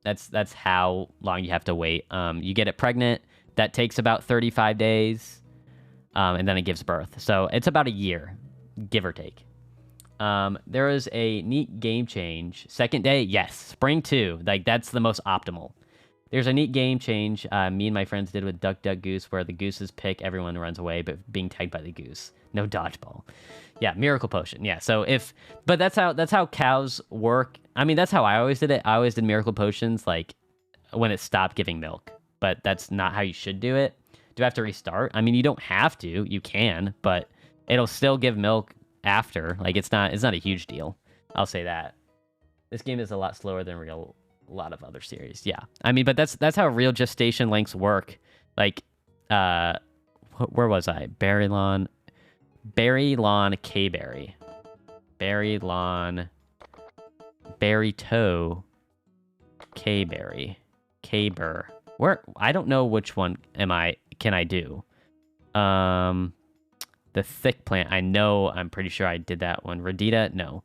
That's how long you have to wait. You get it pregnant, that takes about 35 days, and then it gives birth. So, it's about a year, give or take. There is a neat game change. Second day, yes. Spring 2, like that's the most optimal. There's a neat game change me and my friends did with JackDuckGoose where the gooses pick, everyone runs away, but being tagged by the goose. No dodgeball. Yeah, miracle potion. Yeah, but that's how cows work. I mean, that's how I always did it. I always did miracle potions like when it stopped giving milk, but that's not how you should do it. Do I have to restart? I mean, you don't have to. You can, but it'll still give milk after. Like it's not a huge deal. I'll say that. This game is a lot slower than a lot of other series. Yeah. I mean, but that's how real gestation lengths work. Like where was I? Berrylon K-Berry. Berrylon Berrytoe K-Berry. K-Burr. Where I don't know which one can I do. The thick plant, I'm pretty sure I did that one. Radita, no.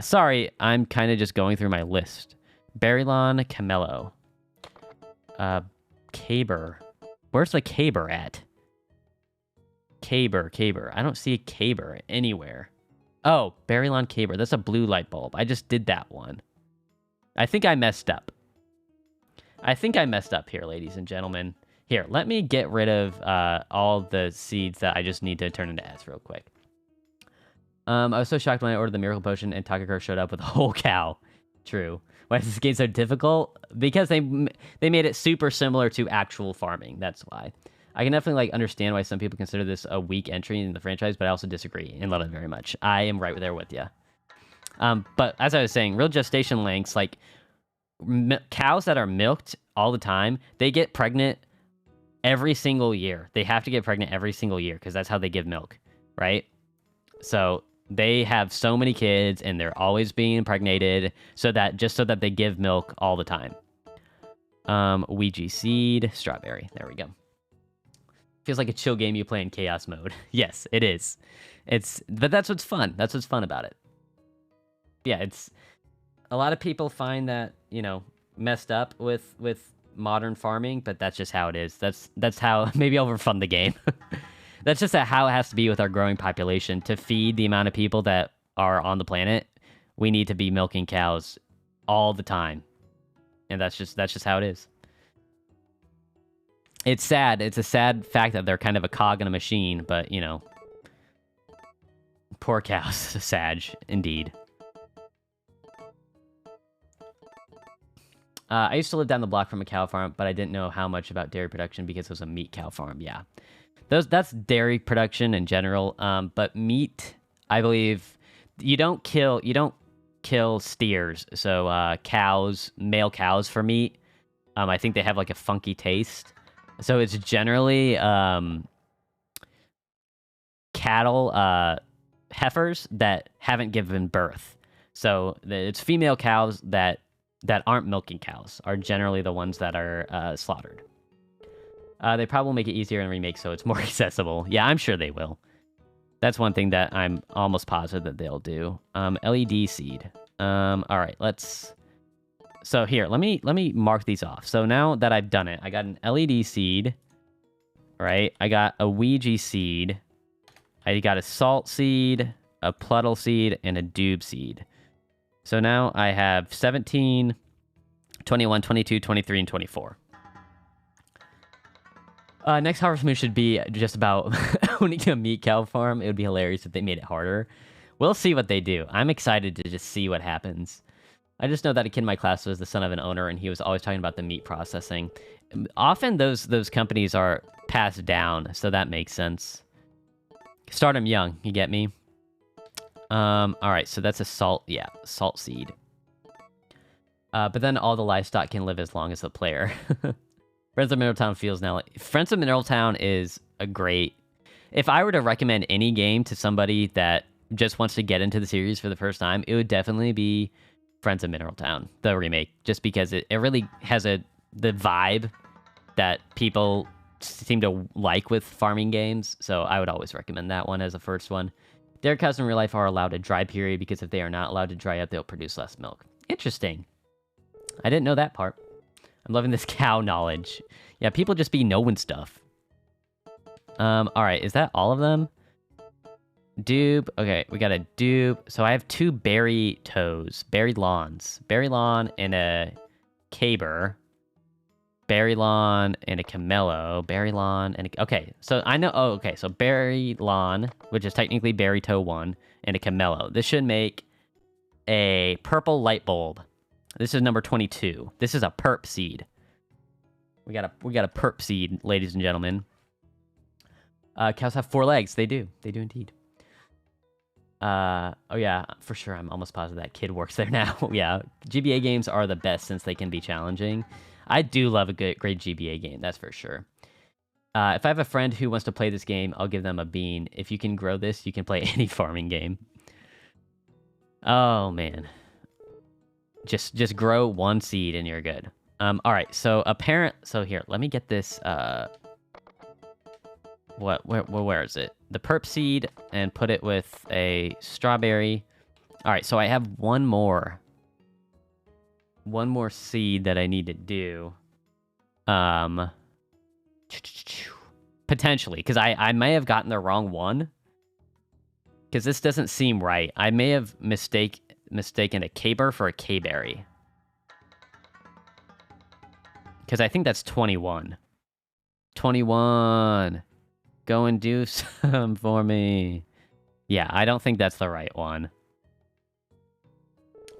Sorry, I'm kind of just going through my list. Berrylon Camello. K-Burr. Where's the K-Burr at? K-Burr. I don't see a K-Burr anywhere. Oh, Berrylon K-Burr. That's a blue light bulb. I just did that one. I think I messed up. Here, ladies and gentlemen. Here, let me get rid of all the seeds that I just need to turn into S real quick. I was so shocked when I ordered the miracle potion and Takakura showed up with a whole cow. True. Why is this game so difficult? Because they made it super similar to actual farming. That's why. I can definitely understand why some people consider this a weak entry in the franchise, but I also disagree and love it very much. I am right there with you. But as I was saying, real gestation lengths, like cows that are milked all the time, they get pregnant every single year. They have to get pregnant every single year because that's how they give milk, right? So they have so many kids and they're always being impregnated so that they give milk all the time. Ouija seed, strawberry. There we go. Feels like a chill game you play in chaos mode. Yes, it is. But that's what's fun. That's what's fun about it. Yeah, it's a lot of people find that, you know, messed up with modern farming, but that's just how it is. That's how maybe I'll refund the game. That's just how it has to be with our growing population. To feed the amount of people that are on the planet, we need to be milking cows all the time. And that's just how it is. It's sad. It's a sad fact that they're kind of a cog in a machine, but, you know, poor cows. Sag, indeed. I used to live down the block from a cow farm, but I didn't know how much about dairy production because it was a meat cow farm. Yeah, that's dairy production in general. But meat, I believe, you don't kill steers. So cows, male cows for meat. I think they have like a funky taste. So it's generally cattle, heifers that haven't given birth. So it's female cows that aren't milking cows are generally the ones that are slaughtered. They probably will make it easier in remake so it's more accessible. Yeah, I'm sure they will. That's one thing that I'm almost positive that they'll do. LED seed. All right, let's... So here, let me mark these off. So now that I've done it, I got an LED seed, right? I got a Ouija seed. I got a salt seed, a Pluddle seed, and a Doob seed. So now I have 17, 21, 22, 23, and 24. Next Harvest Moon should be just about owning a meat cow farm. It would be hilarious if they made it harder. We'll see what they do. I'm excited to just see what happens. I just know that a kid in my class was the son of an owner, and he was always talking about the meat processing. Often those companies are passed down, so that makes sense. Start them young, you get me? All right, so that's a salt seed. But then all the livestock can live as long as the player. Friends of Mineral Town feels now like... Friends of Mineral Town is a great... If I were to recommend any game to somebody that just wants to get into the series for the first time, it would definitely be Friends of Mineral Town, the remake, just because it really has the vibe that people seem to like with farming games, so I would always recommend that one as the first one. Dairy cows in real life are allowed a dry period because if they are not allowed to dry up, they'll produce less milk. Interesting. I didn't know that part. I'm loving this cow knowledge. Yeah, people just be knowing stuff. Alright, is that all of them? Doob. Okay, we got a doob. So I have 2 berry toes. Berry lawns. Berry lawn and a caber. Berry lawn and a camello. Berry lawn and a... Okay, so I know... Oh, okay, so berry lawn, which is technically berry toe 1, and a camello. This should make a purple light bulb. This is number 22. This is a perp seed. We got a perp seed, ladies and gentlemen. Cows have 4 legs. They do. They do indeed. Oh yeah, for sure. I'm almost positive that kid works there now. Yeah, GBA games are the best since they can be challenging. I do love a great GBA game, that's for sure. If I have a friend who wants to play this game, I'll give them a bean. If you can grow this, you can play any farming game. Oh man. Just grow 1 seed and you're good. All right, so so here, let me get this where is it? The perp seed and put it with a strawberry. All right, so I have one more seed that I need to do. Potentially, because I may have gotten the wrong one. Because this doesn't seem right. I may have mistaken a caber for a K-berry. Because I think that's 21. 21. Go and do some for me. Yeah, I don't think that's the right one.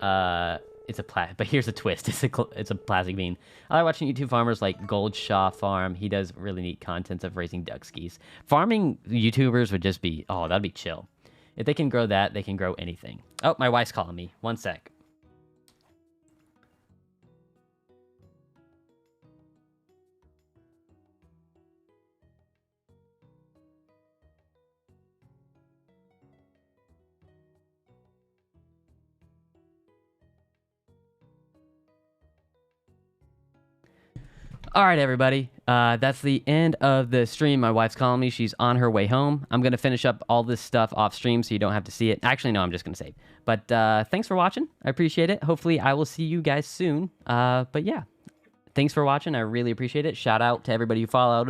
It's a but here's a twist. It's a plastic bean. I like watching YouTube farmers like Goldshaw Farm. He does really neat content of raising duckskis. Farming YouTubers would just be, oh, that'd be chill. If they can grow that, they can grow anything. Oh, my wife's calling me. One sec. All right, everybody. That's the end of the stream. My wife's calling me. She's on her way home. I'm going to finish up all this stuff off stream so you don't have to see it. Actually, no, I'm just going to save. But thanks for watching. I appreciate it. Hopefully, I will see you guys soon. But yeah, thanks for watching. I really appreciate it. Shout out to everybody who followed.